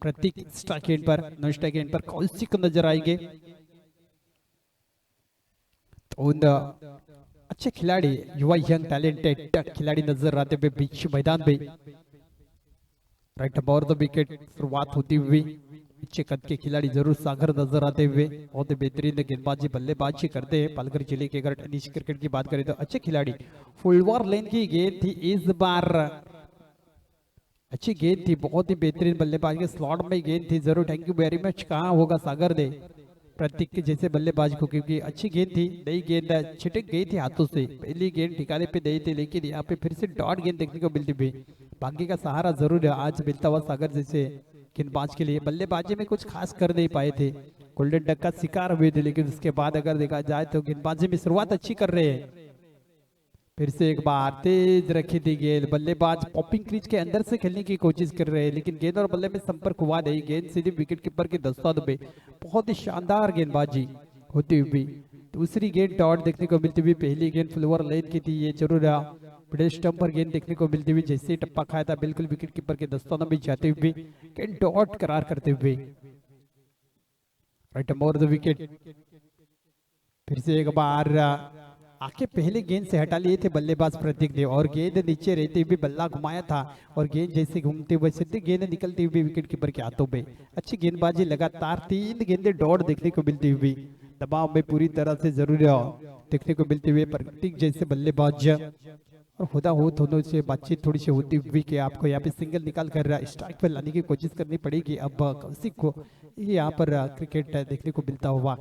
प्रतीक स्ट्राइक एंड पर, नॉन स्ट्राइक एंड पर कौशिक नजर आएंगे। तो उन अच्छे खिलाड़ी, युवा यंग टैलेंटेड खिलाड़ी नजर आते हुए बीच मैदान में। राइट अबाउट द विकेट शुरुआत होती हुई अच्छे कद के खिलाड़ी जरूर सागर नजर आते हुए बहुत ही बेहतरीन गेंदबाजी बल्लेबाजी करते हैं। पालघर जिले के अगर टेनिस क्रिकेट की बात करें तो अच्छे खिलाड़ी। फुलवार लेन की गेंद थी इस बार, अच्छी गेंद थी, बहुत ही बेहतरीन बल्लेबाज के स्लॉट में गेंद थी। जरूर थैंक यू वेरी मच। कहाँ होगा सागर ने प्रतीक के जैसे बल्लेबाज को, क्योंकि अच्छी गेंद थी। नई गेंद छिटक गई थी हाथों से, पहली गेंद ठिकाने पे नहीं थी, लेकिन यहाँ पे फिर से डॉट गेंद देखने को मिलती हुई। भाग्य का सहारा जरूर आज मिलता हुआ सागर जैसे गेंदबाज के लिए। बल्लेबाजी में कुछ खास कर नहीं पाए थे, गोल्डन डक का शिकार हुए थे, लेकिन उसके बाद अगर देखा जाए तो गेंदबाजी में शुरुआत अच्छी कर रहे हैं। फिर से एक बार तेज रखी थी गेंद, बल्लेबाज पॉपिंग क्रीज के अंदर से खेलने की कोशिश कर रहे हैं, लेकिन गेंद और बल्ले में संपर्क हुआ नहीं। गेंद सीधी विकेट कीपर के दस्तान में, बहुत ही शानदार गेंदबाजी होती हुई। दूसरी गेंद डॉट देखने को मिलती हुई। पहली गेंद फ्लोवर लेन की थी, ये जरूर बड़े स्टंप पर गेंद देखने को मिलती हुई। जैसे टप्पा खाया था बिल्कुल विकेट कीपर के दस्तानों में जाते हुए गेंद डॉट करार करते हुए। Right more the wicket. फिर से एक बार आके पहले गेंद से हटा लिए थे बल्लेबाज प्रतीक ने, और गेंद नीचे रहते हुए बल्ला घुमाया था, और गेंद जैसे घूमते हुए सीधे गेंद निकलती हुई विकेट कीपर के हाथों में। अच्छी गेंदबाजी, लगातार 3 गेंदें डॉट देखने को मिलती हुई। दबाव में पूरी तरह से जरूर देखने को मिलते हुए प्रतीक जैसे बल्लेबाज। और खुदा हो दोनों से बातचीत थोड़ी सी होती हुई कि आपको यहाँ पे सिंगल निकाल कर स्ट्राइक पर लाने की कोशिश करनी पड़ेगी। अब कौशिक को यहाँ पर क्रिकेट देखने को मिलता हुआ।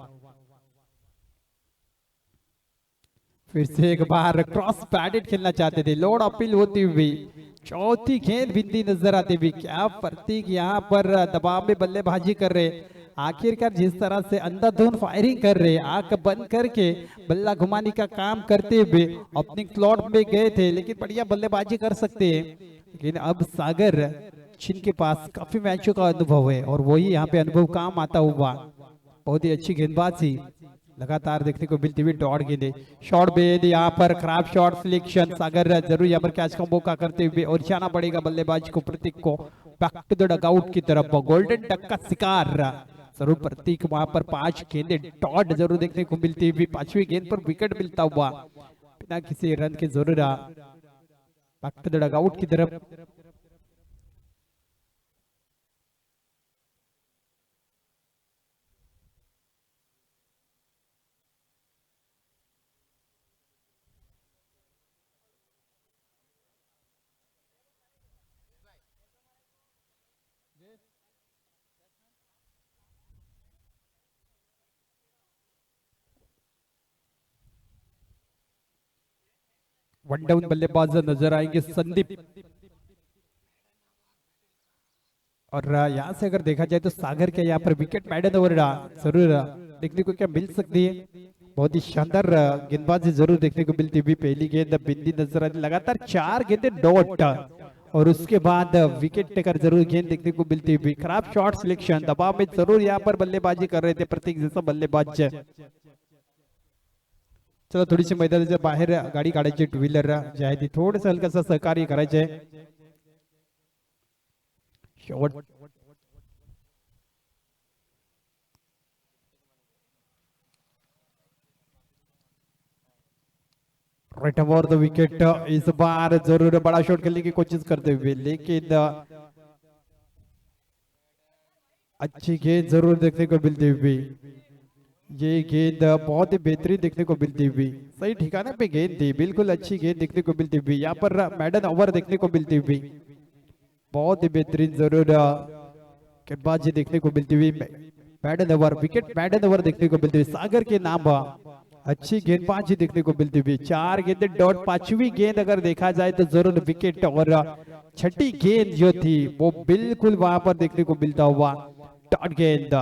फिर से एक बार क्रॉस पैडेड खेलना चाहते थे, लोड अपील होती हुई। चौथी गेंद बिंदी नजर आती हुई। क्या प्रतीक यहाँ पर दबाव में बल्लेबाजी कर रहे। आखिरकार जिस तरह से अंधाधुंध फायरिंग कर रहे, आंख बंद करके बल्ला घुमाने का काम करते हुए अपने स्लॉट में गए थे, लेकिन बढ़िया बल्लेबाजी कर सकते हैं। लेकिन अब सागर चीन के पास काफी मैचों का अनुभव है, और वही यहाँ पे अनुभव काम आता हुआ। बहुत ही अच्छी गेंदबाजी लगातार देखने को मिलती हुई। डॉट गेंदे, शॉट बेद, यहाँ पर खराब शॉट सिलेक्शन। सागर जरूर यहाँ पर कैच का मौका करते हुए, और जाना पड़ेगा बल्लेबाज को प्रतीक को बैक टू द डगआउट की तरफ। गोल्डन डक का शिकार जरूर प्रतीक। वहां पर 5 गेंदे डॉट जरूर देखने को मिलती हुई। 5वीं गेंद पर विकेट मिलता हुआ बिना किसी रन के जरूर बैक टू द डगआउट की तरफ। वन डाउन बल्लेबाज नजर आएंगे संदीप। और यहाँ से अगर देखा जाए तो सागर के यहाँ पर विकेट पैडन ओवर जरूर देखने को क्या मिल सकती है। बहुत ही शानदार गेंदबाजी जरूर देखने को मिलती हुई। पहली गेंद बिंदी नजर आती, लगातार 4 गेंदें डॉट और उसके बाद विकेट टेकर जरूर गेंद देखने को मिलती हुई। खराब शॉट सिलेक्शन, दबाव में जरूर यहाँ पर बल्लेबाजी कर रहे थे प्रतीक जैसा बल्लेबाज। चला थोडीशी मैदानाच्या बाहेर गाडी काढायची, टू व्हीलर जे आहे ती थोडंसं हलकसं सहकार्य करायचे. शेवट राइट ओवर द विकेट. इस बार जरूर बड़ा शॉट खेलने की कोशिश करते हुए, लेकिन अच्छी गेंद जरूर देखने को मिलती हुई. ये गेंद बहुत ही बेहतरीन देखने को मिलती हुई, सही ठिकाने पे गेंद थी, बिल्कुल अच्छी गेंद देखने को मिलती हुई. यहाँ पर मैडन ओवर देखने को मिलती हुई, बहुत ही बेहतरीन जरूर गेंदबाजी देखने को मिलती हुई. मैडन ओवर विकेट, मैडन ओवर देखने को मिलती हुई. सागर के नाम अच्छी गेंदबाजी देखने को मिलती हुई. 4 गेंद डॉट. 5वीं गेंद अगर देखा जाए तो जरूर विकेट और 6ठी गेंद जो थी वो बिल्कुल वहां पर देखने को मिलता हुआ डॉट गेंद.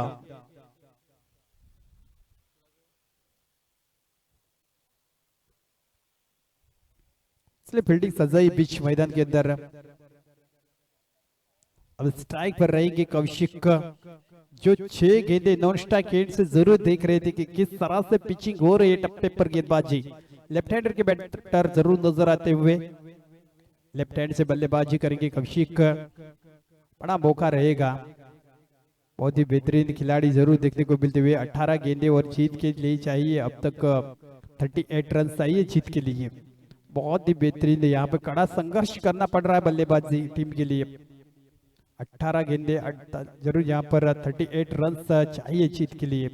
इसलिए फील्डिंग सजाई बीच मैदान के अंदर. अब स्ट्राइक पर रहेंगे कौशिक, जो 6 गेंदे नॉन स्ट्राइक गेंद से जरूर देख रहे थे कि किस तरह से पिचिंग हो रही है टप्पे पर गेंदबाजी. लेफ्ट हैंडर के बैटर जरूर नजर आते हुए लेफ्ट हैंड से बल्लेबाजी करेंगे कौशिक. बड़ा मौका रहेगा, बहुत ही बेहतरीन खिलाड़ी जरूर देखने को मिलते हुए. 18 गेंदे और जीत के लिए चाहिए अब तक 38 रन चाहिए जीत के लिए. बहुत ही बेहतरीन, यहाँ पे कड़ा संघर्ष करना पड़ रहा है बल्लेबाजी टीम के लिए. 18 गेंदे जरूर यहाँ पर 38 रन चाहिए जीत के लिए.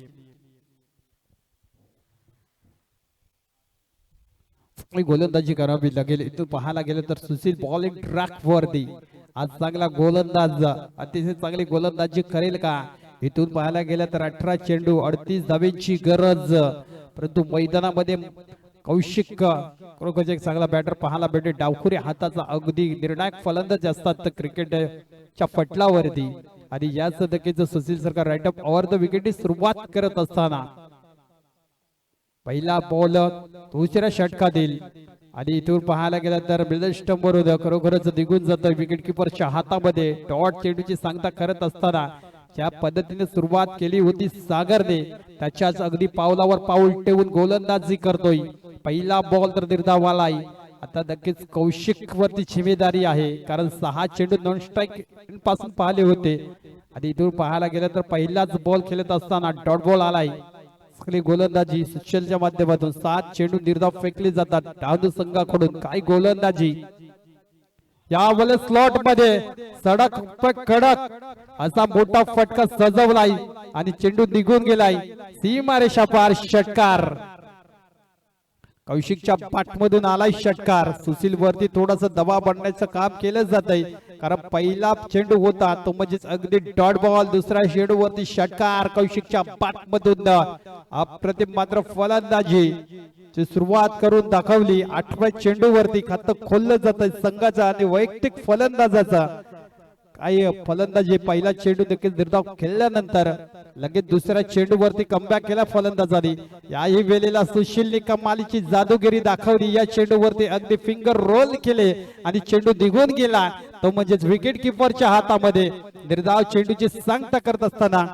गोलंदाजी करावी लागेल. इथून पाहायला गेलं तर सुशील बॉलिंग ट्रॅक वरती आज चांगला गोलंदाज, अतिशय चांगली गोलंदाजी करेल का? इथून पाहायला गेलं तर 18 चेंडू 38 धावेची गरज, परंतु मैदानामध्ये कौशिक खरोखर एक चांगला बॅटर पाहायला भेटे. डावखुरी हाताचा अगदी निर्णायक फलंदाज असतात क्रिकेटच्या पटलावरती. आणि या सदकेचं Sushil Sarkar right up over the wicket सुरुवात करत असताना पहिला बॉल दुसऱ्या षटकातील आणि इथून पाहायला गेला तर मिडल स्टंपवर होतं, खरोखरच निघून जातं विकेट किपरच्या हातामध्ये. डॉट चेंडूची सांगता करत असताना ज्या पद्धतीने सुरुवात केली होती सागरने, त्याच्याच अगदी पावलावर पाऊल ठेवून गोलंदाजी करतोय. पहिला बॉल तर निर्धावालाय. आता नक्कीच कौशिक वरती जिम्मेदारी आहे, कारण 6 चेंडू नॉन स्ट्राइक पासून पाहिले होते आणि इथून पाहायला गेलं तर पहिलाच बॉल खेळत असताना डॉट बॉल आलाय. सगळी गोलंदाजी सुशलच्या माध्यमातून 7 चेंडू निर्धाव फेकले जातात डाव संघाकडून. काय गोलंदाजी यावेळेस स्लॉट मध्ये सडक कडक असा मोठा फटका सजवलाय आणि चेंडू निघून गेलाय सीमारेषा पार. षटकार कौशिकच्या पाठमधून आलाय षटकार. सुशील वरती थोडासा दबाव बनण्याचं काम केलं जात आहे, कारण पहिला चेंडू होता तो म्हणजेच अगदी डॉट बॉल. दुसऱ्या चेंडू वरती षटकार कौशिकच्या पाठमधून. अप्रतिम मात्र फलंदाजी सुरुवात करून दाखवली. 8व्या चेंडू वरती खातं खोललं जात आहे संघाचा आणि वैयक्तिक फलंदाजाचा. काही फलंदाजी पहिला चेंडू देखील निर्धाव खेळल्यानंतर लगेच दुसऱ्या चेंडू वरती कमबॅक केला फलंदाजाने. याही वेळेला सुशीलने कमालीची जादूगिरी दाखवली. या चेंडू वरती अगदी फिंगर रोल केले आणि चेंडू निघून गेला, तो म्हणजेच विकेट किपरच्या हातामध्ये. निर्धाव चेंडूची सांगता करत असताना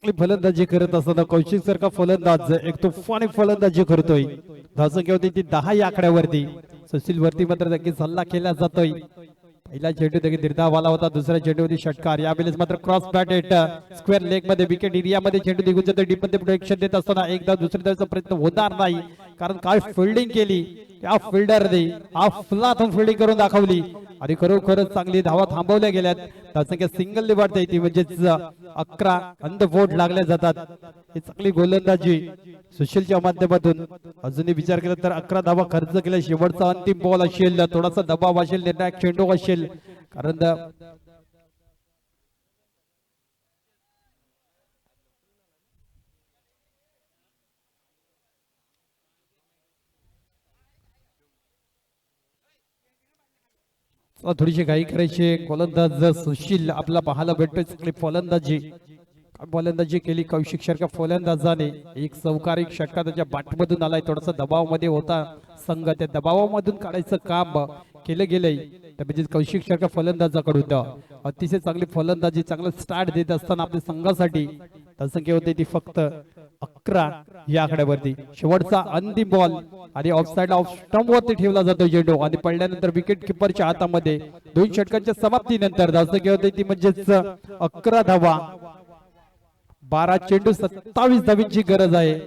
चांगली फलंदाजी करत असताना कौशिक सारखा फलंदाज एक तुफानी फलंदाजी करतोय. धावसंख्या होती ती 10 या आकड्यावरती. सुशील वरती मात्र नक्की सल्ला केला जातोय. पहिला चेंडू देखील निर्धाव आला होता, दुसऱ्या चेंडूवरती षटकार. यावेळेस मात्र क्रॉस बॅटेड स्क्वेअर लेग मध्ये विकेट एरियामध्ये चेंडू निघून जातो. डीप मध्ये प्रोटेक्शन देत असताना एकदा दुसरी धावचा प्रयत्न होणार नाही, कारण काय फिल्डिंग केली त्या फिल्डरने. अफलातून फिल्डिंग करून दाखवली आणि खरोखरच चांगली धावा थांबवल्या गेल्यात. धावसंख्या सिंगल वाढता येते, म्हणजेच 11 अंध बोर्ड लागल्या जातात. ही चांगली गोलंदाजी सुशीलच्या माध्यमातून. अजूनही विचार केला तर 11 धावा खर्च केल्या. शेवटचा अंतिम बॉल असेल, थोडासा दबाव असेल, निर्णायक चेंडू असेल, कारण थोडीशी घाई करायची. गोलंदाज सुशील आपला पाहायला भेटतोय. चांगली फलंदाजी केली कौशिक शर्मा फलंदाजाने. एक चौकार एक षटकार त्याच्या बॅटमधून आलाय. थोडासा दबावामध्ये होता संघ, त्या दबावामधून काढायचं काम केलं गेलंय. तर म्हणजे कौशिक शर्मा फलंदाजाकडून अतिशय चांगली फलंदाजी, चांगलं स्टार्ट देत असताना आपल्या संघासाठी संख्या होते ती फक्त 11 या आकड्यावरती. शेवटचा अंतिम बॉल आणि ऑफ साइड ऑफ स्टंप वरती ठेवला जातो चेंडू आणि पडल्यानंतर विकेट किपरच्या हातामध्ये. 2 षटकांच्या समाप्तीनंतर धावसंख्या होते ती म्हणजेच 11 धावा. 12 चेंडू 27 धावींची गरज आहे.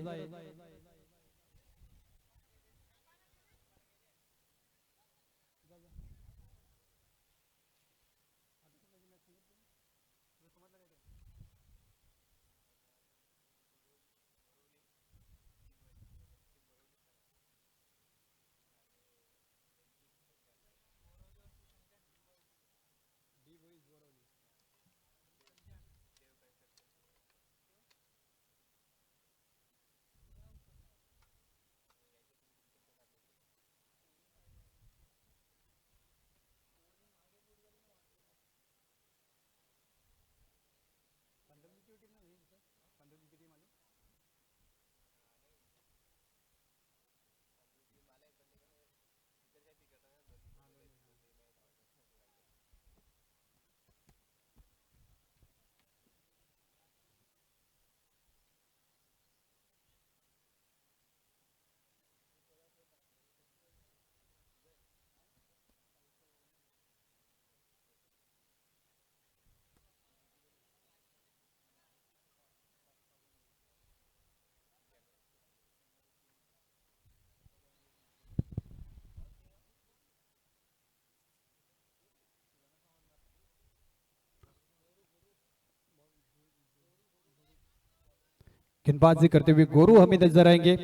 गेंदबाजी करते हुए गोरू हमें नजर आएंगे.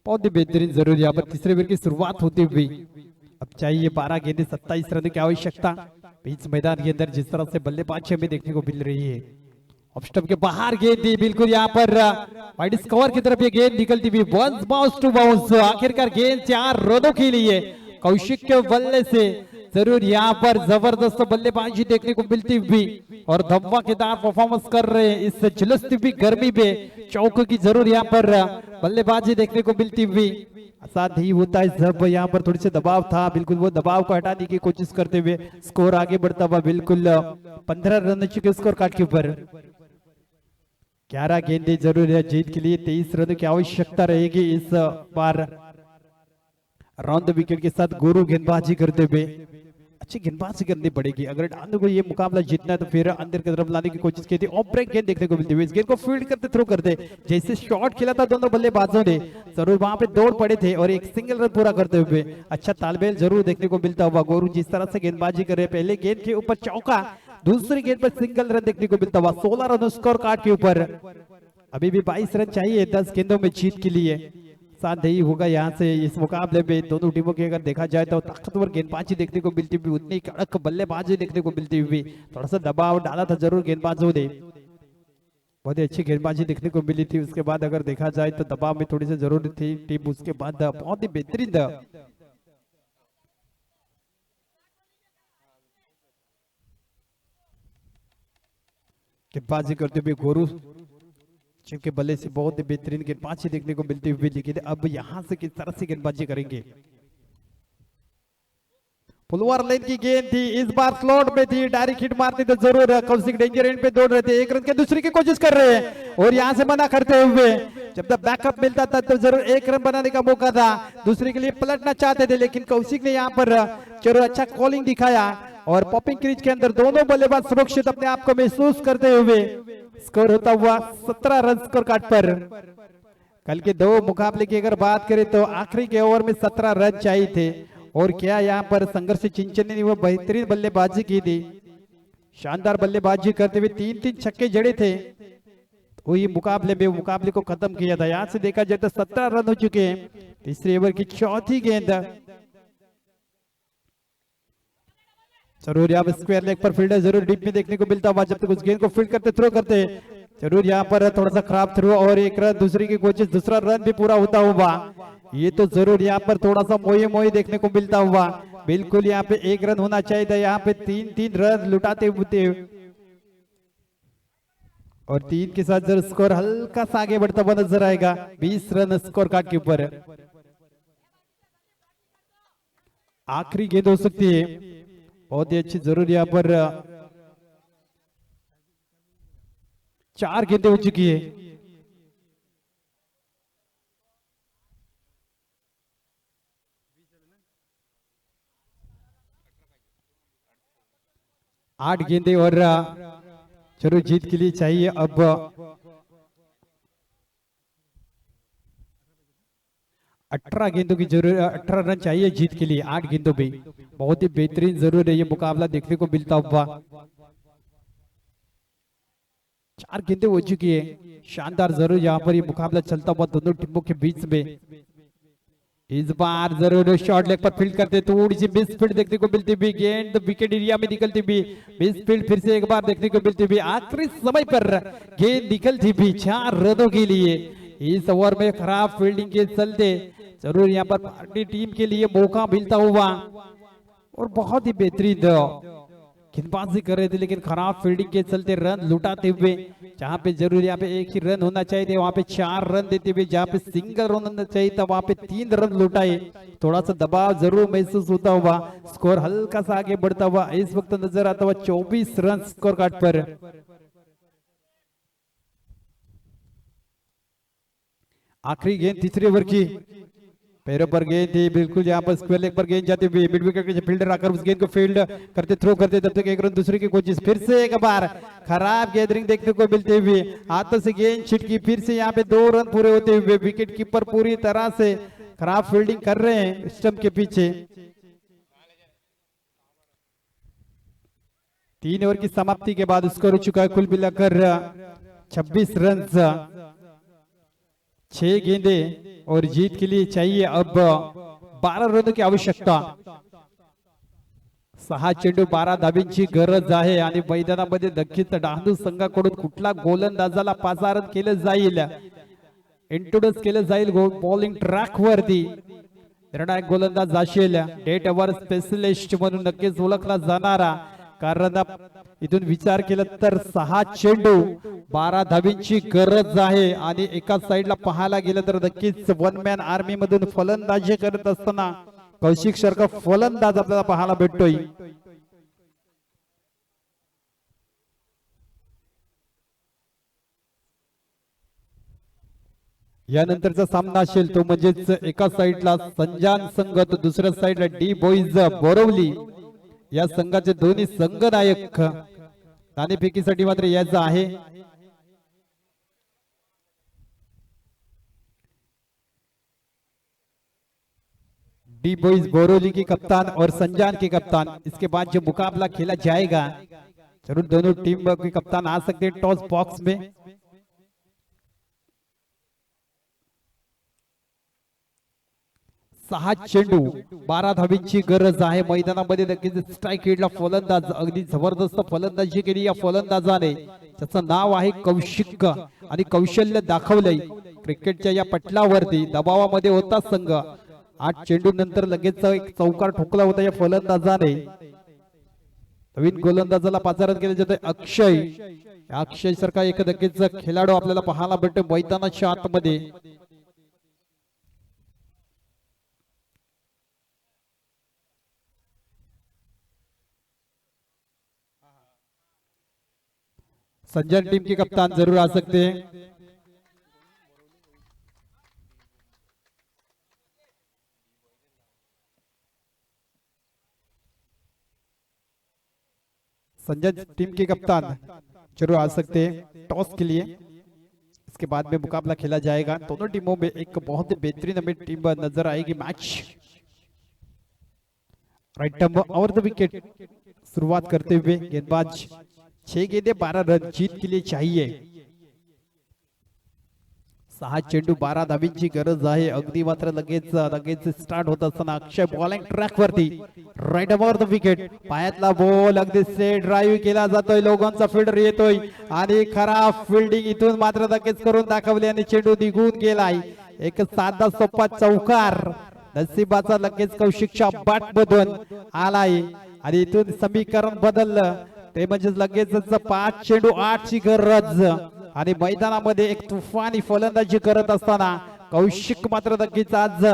बहुत ही बेहतरीन जरूर यहाँ पर तीसरे ओवर की शुरुआत होती हुई. अब चाहिए 12 गेंदे 27 रन की आवश्यकता. बीच मैदान के अंदर जिस तरह से बल्लेबाजी हमें देखने को मिल रही है, ऑफ स्टंप के बाहर गेंद दी बिल्कुल यहाँ पर वाइड स्कोर की तरफ ये गेंद निकलती हुई. Once bounce two bounce. आखिरकार गेंद 4 रनों के लिए कौशिक के बल्ले से जरूर यहाँ पर जबरदस्त बल्लेबाजी देखने को मिलती हुई और धमाकेदार परफॉर्मेंस कर रहे हैं इस झुलसती हुई गर्मी में. चौक की जरूर यहाँ पर बल्लेबाजी देखने को मिलती हुई. साथ ही होता है जब यहाँ पर थोड़ी सी दबाव था, बिल्कुल वो दबाव को हटाने की कोशिश करते हुए स्कोर आगे बढ़ता हुआ. बिल्कुल 15 रन के स्कोर कार्ड के ऊपर 11 गेंदे जरूर है जीत के लिए. 23 रन की आवश्यकता रहेगी इस बार. राउंड विकेट के साथ गुरु गेंदबाजी करते हुए अच्छी गेंदबाजी करनी पड़ेगी. अगर डांदू को ये मुकाबला जीतना है तो फिर अंदर की तरफ लाने की कोशिश की थी. ऑफ ब्रेक गेंद देखने को मिलती हुई. इस गेंद को फील्ड करते थ्रो करते जैसे शॉट खेला था दोनों बल्लेबाजों ने, जरूर वहां पे दौड़ पड़े थे और एक सिंगल रन पूरा करते हुए अच्छा तालमेल जरूर देखने को मिलता हुआ. गोरू जिस तरह से गेंदबाजी कर रहे, पहले गेंद के ऊपर चौका, दूसरी गेंद पर सिंगल रन देखने को मिलता हुआ. 16 रन स्कोर कार्ड के ऊपर. अभी भी 22 रन चाहिए 10 गेंदों में जीत के लिए. साथ ही होगा यहाँ से इस मुकाबले में दोनों टीमों की अगर देखा जाए तो ताकतवर गेंदबाजी देखने को मिलती हुई, उतनी कड़क बल्लेबाजी देखने को मिलती हुई. थोड़ा सा दबाव डाला था जरूर गेंदबाजों ने, बहुत ही अच्छी गेंदबाजी देखने को मिली थी. उसके बाद अगर देखा जाए तो दबाव में थोड़ी सी जरूरत थी टीम. उसके बाद बहुत ही बेहतरीन गेंदबाजी करते हुए गोरू के बल्ले से बहुत ही बेहतरीन गेंदबाजी देखने को मिलती हुई. लेकिन अब यहां से किस तरह से गेंदबाजी करेंगे, फुलवार लाइन की गेंद थी, इस बार स्लॉट में थी, डायरेक्ट हिट मारती तो जरूर कौशिक डेंजर एंड पे दौड़ रहे थे, एक रन के दूसरी की कोशिश कर रहे हैं और यहां से मना करते हुए जब तक बैकअप मिलता था तो जरूर एक रन बनाने का मौका था, दूसरे के लिए पलटना चाहते थे लेकिन कौशिक ने यहाँ पर जरूर अच्छा कॉलिंग दिखाया और पॉपिंग क्रीज के अंदर दोनों बल्लेबाज सुरक्षित अपने आप को महसूस करते हुए स्कोर होता हुआ 17 रन स्कोर कार्ड पर। कल के दो मुकाबले की अगर बात करें तो आखिरी के ओवर में 17 रन चाहिए थे और क्या यहाँ पर संघर्ष चिंचन ने वो बेहतरीन बल्लेबाजी की थी, शानदार बल्लेबाजी करते हुए 3-3 छक्के जड़े थे, वही मुकाबले को खत्म किया था। यहाँ से देखा जाए तो 17 रन हो चुके हैं। तीसरे ओवर की चौथी गेंद जरूर यहाँ पर स्क्वायर लेग पर फील्डर जरूर डीप में देखने को मिलता हुआ, जब तक उस गेंद को फील्ड करते थ्रो करते जरूर यहाँ पर थोड़ा सा खराब थ्रो और एक रन दूसरी की कोशिश, दूसरा रन भी पूरा होता हुआ, ये तो जरूर यहाँ पर थोड़ा सा मोही देखने को मिलता हुआ। बिल्कुल यहाँ पे एक रन होना चाहिए था, यहाँ पे 3-3 रन लुटाते हुए और 3 के साथ जरूर स्कोर हल्का सा आगे बढ़ता हुआ नजर आएगा 20 रन स्कोर कार्ड के ऊपर। आखिरी गेंद हो सकती है, बहुत ही अच्छी, जरूर यहाँ पर 4 गेंदें हो चुकी है। आठ गेंदें और जरूर जीत के लिए चाहिए अब 18 गेंदों की जरूर 18 रन चाहिए जीत के लिए 8 गेंदों पे। बहुत ही बेहतरीन जरूर है ये मुकाबला देखने को मिलता हुआ। 4 गेंदें हो चुकी है, शानदार जरूर यहाँ पर ये मुकाबला चलता हुआ दोनों टीमों के बीच में। इस बार जरूर शॉर्ट लेग पर फील्ड करते, थोड़ी सी मिस फील्ड देखने को मिलती हुई, गेंद विकेट एरिया में निकलती हुई, मिस फील्ड फिर से एक बार देखने को मिलती हुई, आखिरी समय पर गेंद निकलती हुई 4 रनों के लिए। इस ओवर में खराब फील्डिंग के चलते जरूर यहाँ पर पार्टी टीम के लिए मौका मिलता हुआ और बहुत ही बेहतरीन गेंदबाजी कर रहे थे लेकिन खराब फील्डिंग के चलते रन लुटाते हुए, जहां पे जरूर यहाँ पे एक ही रन होना चाहिए थे वहां पे 4 रन देते हुए, जहां पे सिंगल रन होना चाहिए था वहां पे 3 रन लुटाए। थोड़ा सा दबाव जरूर महसूस होता हुआ, स्कोर हल्का सा आगे बढ़ता हुआ इस वक्त नजर आता हुआ 24 रन स्कोर कार्ड पर। आखिरी गेंद तीसरे ओवर की, पैरों पर गेंद थी, बिल्कुल यहाँ पर स्क्वायर लेग पर गेंद जाती हुई, मिड विकेट के फील्डर आकर उस गेंद को फील्ड करते थ्रो करते, तब तक एक रन दूसरे की कोशिश, फिर से एक बार खराब गैदरिंग देखने को मिलते हुए, हाथों से गेंद छिटकी, फिर से यहाँ पे 2 रन पूरे होते हुए, विकेट कीपर पूरी तरह से खराब फील्डिंग कर रहे हैं स्टंप के पीछे। 3 ओवर की समाप्ति के बाद स्कोर हो चुका है कुल मिलाकर 26 रन, 6 गेंदे और जीत के लिए चाहिए अब 12 रनों की आवश्यकता। 6 चेंडू 12 धाबींची गरज आहे आणि मैदानामध्ये नक्कीच डहाणू संघाकडून कुठला गोलंदाजाला पाचारण केलं जाईल, इंट्रोड्यूस केलं जाईल बॉलिंग ट्रॅक वरती, निर्णायक गोलंदाज असेल डेट ओव्हर स्पेशलिस्ट म्हणून नक्कीच ओळखला जाणारा, कारण इथून विचार केला तर 6 चेंडू 12 धाबींची गरज आहे आणि एका साइडला पाहायला गेलं तर नक्कीच वन मॅन आर्मी मधून फलंदाजी करत असताना कौशिक सारखा फलंदाज आपल्याला पाहायला भेटतोय। यानंतरचा सामना असेल तो म्हणजेच एका साइडला संजान संघ तर दुसऱ्या साइडला डी बॉईज बोरवली, या संघाचे दोन्ही संघनायक नाणेफेकीसाठी मात्र यायचं आहे। डी बॉईज बोरोली के कप्तान और संजान के कप्तान, इसके बाद जो मुकाबला खेला जाएगा जरूर दोनों टीम के कप्तान आ सकते हैं टॉस बॉक्स में। सहा चेंडू 12 धाबींची गरज आहे मैदानामध्ये, नक्कीच स्ट्राइक रेटला फलंदाज अगदी जबरदस्त फलंदाजी केली या फलंदाजाने, त्याचं नाव आहे कौशिक आणि कौशल्य दाखवलंय क्रिकेटच्या या पटलावरती। दबावामध्ये होता संघ, 8 चेंडू नंतर लगेच एक चौकार ठोकला होता या फलंदाजाने। नवीन गोलंदाजाला पाचारण केले जाते अक्षय, अक्षय सारखा एक नक्कीच खेळाडू आपल्याला पाहायला भेटतो मैदानाच्या आतमध्ये। संजय टीम के कप्तान जरूर आ सकते हैं। संजय टीम के कप्तान जरूर आ सकते हैं टॉस के लिए। इसके बाद में मुकाबला खेला जाएगा। दोनों टीमों में एक बहुत ही बेहतरीन हमें टीम नजर आएगी मैच। राइट और द विकेट शुरुआत करते हुए गेंदबाज 6 गेंदे 12 रन जीत के लिए चाहिए। 6 चेंडू 12 धावींची गरज आहे। अगदी मात्र लगेच स्टार्ट होत असताना अक्षय बॉलिंग ट्रॅक वरती राईट ओव्हर द विकेट पायातला बॉल अगदी सेट ड्राईव्ह केला जातोय। लोगांचा फिल्डर येतोय आणि खराब फिल्डिंग इथून मात्र लगेच करून दाखवली आणि चेंडू निघून गेलाय। एक साधा सोपा चौकार नशिबाचा लगेच कौशिकच्या बॅट मधून आलाय आणि इथून समीकरण बदललं ते म्हणजे लगेच 5 चेंडू 8 ची गरज आणि मैदानामध्ये एक तुफानी फलंदाजी करत असताना कौशिक मात्र नक्कीच आज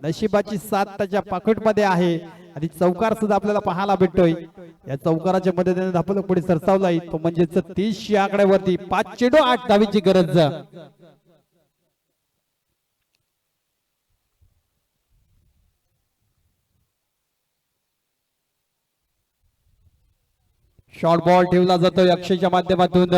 नशिबाची साथ त्याच्या पाकिटमध्ये आहे आणि चौकार सुद्धा आपल्याला पाहायला भेटतोय। या चौकाराच्या मदतीने धापलं पुढे सरसावलाय तो म्हणजे 30 या आकड्यावरती 5 चेंडू 8 धावींची गरज। शॉर्ट बॉल ठेवला जातोय अक्षयच्या माध्यमातून।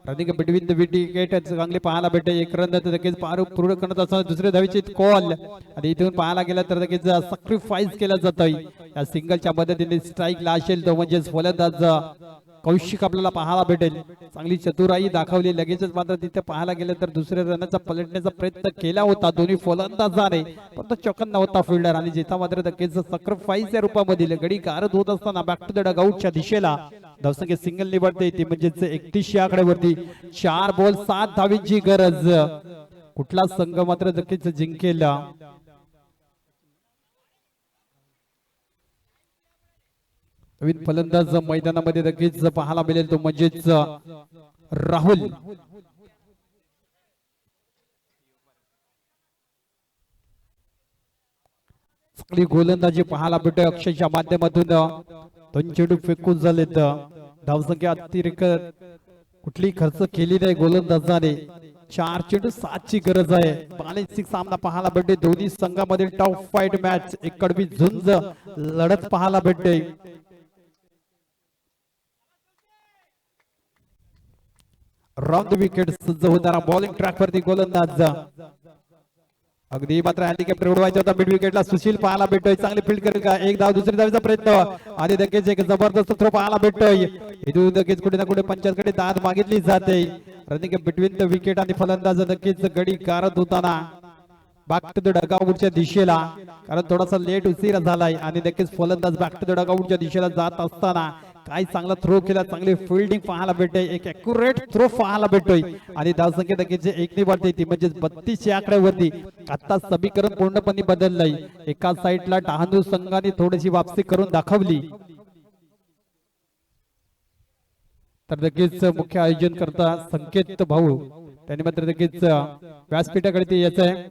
रनिंग बिटवीन द विकेट चांगले पाहायला भेटते। एक रन लगेच पूर्ण करत असताना दुसऱ्या धावीची कॉल आणि इथून पाहायला गेला तर लगेच सॅक्रिफाईस केला जातोय। या सिंगलच्या मदतीने स्ट्राईकला असेल तो म्हणजे फलंदाज कौशिक आपल्याला पाहायला भेटेल। चांगली चतुराई दाखवली। लगेचच मात्र तिथे पाहायला गेलं तर दुसऱ्या रनाचा पलटण्याचा प्रयत्न केला होता दोन्ही फलंदाजाने पण तो चकन नव्हता फिल्डर आणि जिथे मात्र लगेच सॅक्रिफाईस या रूपामध्ये गडी गारद होत असताना बॅक टू द डगआउटच्या दिशेला धावसंख्या सिंगल निवडते ती म्हणजे 31 या आकड्यावरती 4 बॉल 7 धावींची गरज। कुठला संघ मात्र नक्कीच जिंकेल। नवीन फलंदाज मैदानामध्ये नक्कीच पाहायला मिळेल तो म्हणजेच राहुल। चांगली गोलंदाजी पाहायला भेटते अक्षयच्या माध्यमातून। 2 चेंडू फेकून झालेत। धावसंख्या अतिरिक्त कुठली खर्च केली नाही गोलंदाजाने। 4 चेंडू 7 ची गरज आहे। बॅलेन्सिंग सामना पाहायला भेटते। दोन्ही संघामध्ये टॉप फाईट मॅच एक कडवी झुंज लढत पाहायला भेटते। राउंड विकेट सज्ज होणारा बॉलिंग ट्रॅक वरती गोलंदाज अगदी मात्र हँडिकॅप उडवायचा होता मिड विकेटला सुशील पाहायला भेटतोय। चांगली फील्ड करेल का एक धाव दुसरी धावीचा प्रयत्न आणि लगेच एक जबरदस्त थ्रो पाहायला भेटतोय। इथून लगेच कुठे ना कुठे पंचांकडे दाद मागितली जाते। रनिंग बिटवीन द विकेट आणि फलंदाज नक्कीच गडी गारद होताना बॅक टू द डगआउटच्या दिशेला कारण थोडासा लेट उशीर झालाय आणि नक्कीच फलंदाज बॅक टू द डगआउटच्या दिशेला जात असताना काय चांगला थ्रो केला। चांगली फिल्डिंग पाहायला भेटते। एक ॲक्युरेट थ्रो पाहायला भेटतोय आणि धावसंख्या नक्कीच 1 ने वाढते ती म्हणजे 32 या आकड्यावरती। आता समीकरण पूर्णपणे बदललंय। एका साईडला डहाणू संघाने थोडीशी वापसी करून दाखवली तर नक्कीच मुख्य आयोजन करता संकेत भाऊ त्यांनी मात्र नक्कीच व्यासपीठाकडे यायचंय।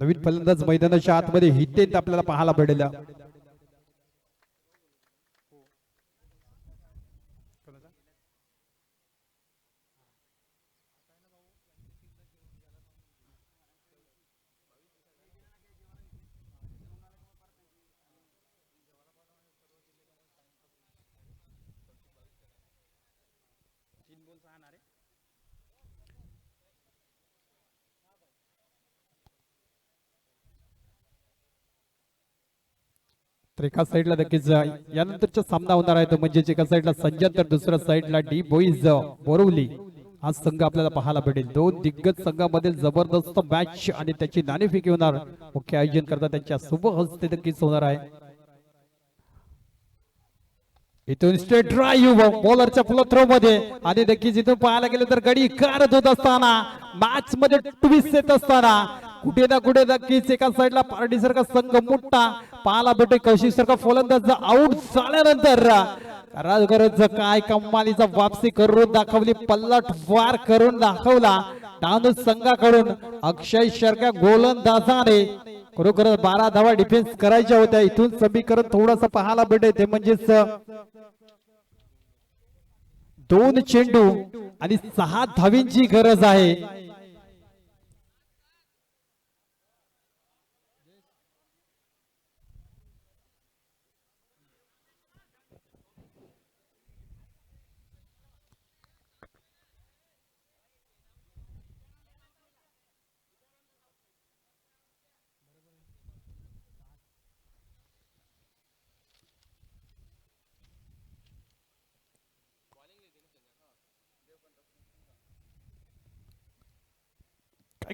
नवीन फलंदाज मैदानाच्या आतमध्ये हितेत आपल्याला पाहायला भेटेल। तर एका साईडला नक्कीच यानंतरचा सामना होणार आहे तो म्हणजे एका साईडला संजय तर दुसऱ्या साईडला डी बॉईज बोरवली हा संघ आपल्याला पाहायला भेटेल। दोन दिग्गज संघामधील जबरदस्त मॅच आणि त्याची नाणेफेकी होणार। मुख्य आयोजन करता त्यांच्या शुभ हस्ते नक्कीच होणार आहे। इथून स्ट्रेट ड्राईव्ह बॉलरच्या फुल थ्रो मध्ये आणि नक्कीच इथून पाहायला गेलं तर गडी गारद होत असताना मॅच मध्ये ट्विस्ट येत असताना कुठे ना कुठे नक्कीच एका साईडला पार्टी सारखा संघ मोठा पाहायला भेटतोय। कौशिक सारखा फलंदाज आउट झाल्यानंतर खरोखरच काय कमालीचा वापसी करून दाखवली, पलटवार करून दाखवला डहाणू संघाकडून अक्षय शर्मा गोलंदाजाने. खरोखरच 12 धावा डिफेन्स करायच्या होत्या. इथून समीकरण थोडासा पाहायला भेटते ते म्हणजेच 2 चेंडू आणि 6 धावींची गरज आहे.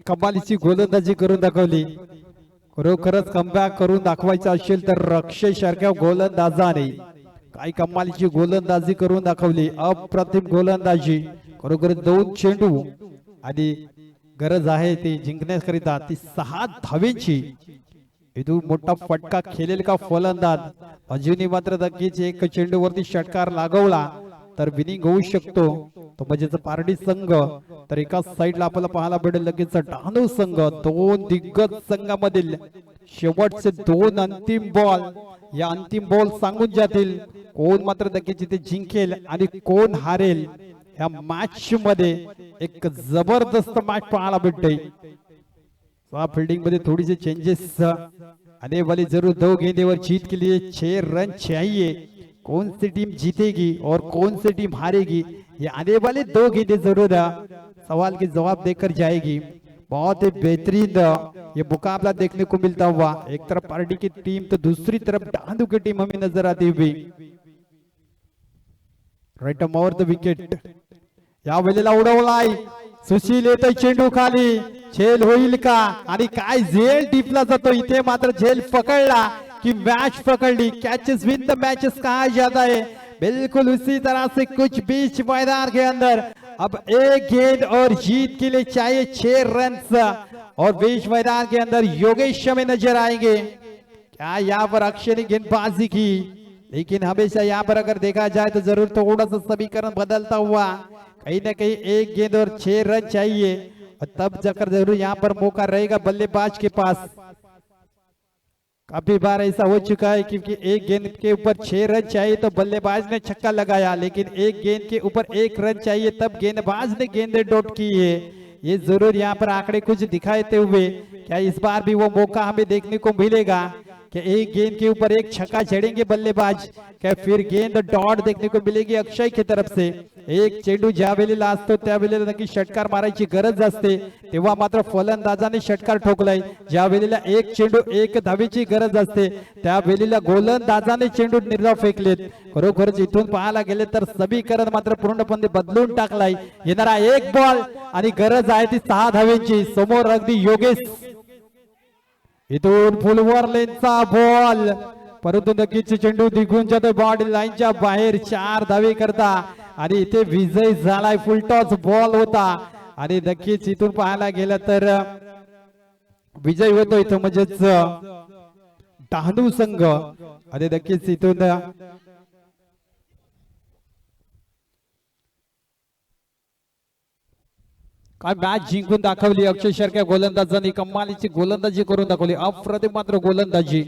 कमालीची गोलंदाजी करून दाखवली. खरोखरच कमबॅक करून दाखवायचं असेल तर अक्षय शर्मा गोलंदाजाने काय कमालीची गोलंदाजी करून दाखवली. अप्रतिम गोलंदाजी. खरोखर 2 चेंडू आणि गरज आहे ती जिंकण्याकरिता ती 6 धावेची. इथून मोठा फटका खेळेल का फलंदाज. अजूनही मात्र नक्कीच एक चेंडूवरती षटकार लागवला तर विनिंग होऊ शकतो तो म्हणजे पारडी संघ. तर एका साइडला आपल्याला पाहायला भेटेल लगेच डहाणू संघ. 2 दिग्गज संघामधील शेवटचे 2 अंतिम बॉल. या अंतिम बॉल सांगून जातील कोण मात्र नक्कीच इथे जिंकेल आणि कोण हारेल. या मॅच मध्ये एक जबरदस्त मॅच पाहायला भेटते. फील्डिंग मध्ये थोड़ी चेंजेस आने वाली जरूर. 2 गेंदेवर जीत के लिए 6 रन चाहिए. कौन सी टीम जीतेगी और कौन सी टीम हारेगी ये आने वाले 2 गेंदे जरूर सवाल के जवाब देकर जाएगी. बहुत ही बेहतरीन ये मुकाबला देखने को मिलता हुआ. एक तरफ पार्टी की टीम तो दूसरी तरफ डहाणू की टीम हमें नजर आती हुई. Right over the wicket. या वेळेला उडवलाय सुशील. येतोय चेंडू खाली. झेल होईल का आणि काय झेल टिपला जातो. इथे मात्र झेल पकडला कि मैच पकड़ ली. कैचेस विन द मैचेस कहा जाता है. बिल्कुल उसी तरह से कुछ बीच मैदान के अंदर अब 1 गेंद और जीत के लिए चाहिए 6 रन और बीच मैदान के अंदर योगेश हमें नजर आएंगे. क्या यहाँ पर अक्षय ने गेंदबाजी की, लेकिन हमेशा यहाँ पर अगर देखा जाए तो जरूर थोड़ा सा समीकरण बदलता हुआ. कहीं ना कहीं 1 गेंद और 6 रन चाहिए और तब जाकर जरूर यहाँ पर मौका रहेगा बल्लेबाज के पास. काफी बार ऐसा हो चुका है क्योंकि 1 गेंद के ऊपर 6 रन चाहिए तो बल्लेबाज ने छक्का लगाया, लेकिन 1 गेंद के ऊपर 1 रन चाहिए तब गेंदबाज ने गेंदें डॉट की है. ये जरूर यहाँ पर आंकड़े कुछ दिखाते हुए क्या इस बार भी वो मौका हमें देखने को मिलेगा कि 1 गेंद के ऊपर 1 छक्का जड़ेंगे बल्लेबाज. क्या फिर गेंद डॉट देखने को मिलेगी अक्षय की तरफ से. 1 चेंडू ज्या वेळेला असतो त्या वेळेला नक्की षटकार मारायची गरज असते, तेव्हा मात्र फलंदाजाने षटकार ठोकलाय. ज्या वेळेला 1 चेंडू 1 धावेची गरज असते त्या वेळेला गोलंदाजाने चेंडू निर्धाव फेकलेत. खरोखरच इथून पाहायला गेले तर समीकरण मात्र पूर्णपणे बदलून टाकलाय. येणारा 1 बॉल आणि गरज आहे ती 6 धावेची. समोर अगदी योगेश. इथून फुलवर लेनचा बॉल, परंतु नक्कीच चेंडू निघून जातो बॉडी लाईनच्या बाहेर. 4 धावे करता आणि इथे विजय झालाय. फुलटॉस बॉल होता आणि नक्कीच इथून पाहायला गेलं तर विजय होतो इथं म्हणजेच डहाणू संघ. आणि नक्कीच इथून काय मॅच जिंकून दाखवली अक्षय शर्मा गोलंदाजांनी. कमालीची गोलंदाजी करून दाखवली. अप्रतिम मात्र गोलंदाजी.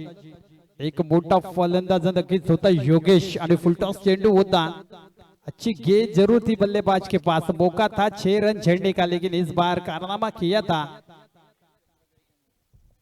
एक मोठा फलंदाज नक्कीच होता योगेश आणि फुलटॉस चेंडू होता. अच्छी गेंद जरूर थी बल्लेबाज के पास. मौका था 6 रन झेड़ने का, लेकिन इस बार कारनामा किया था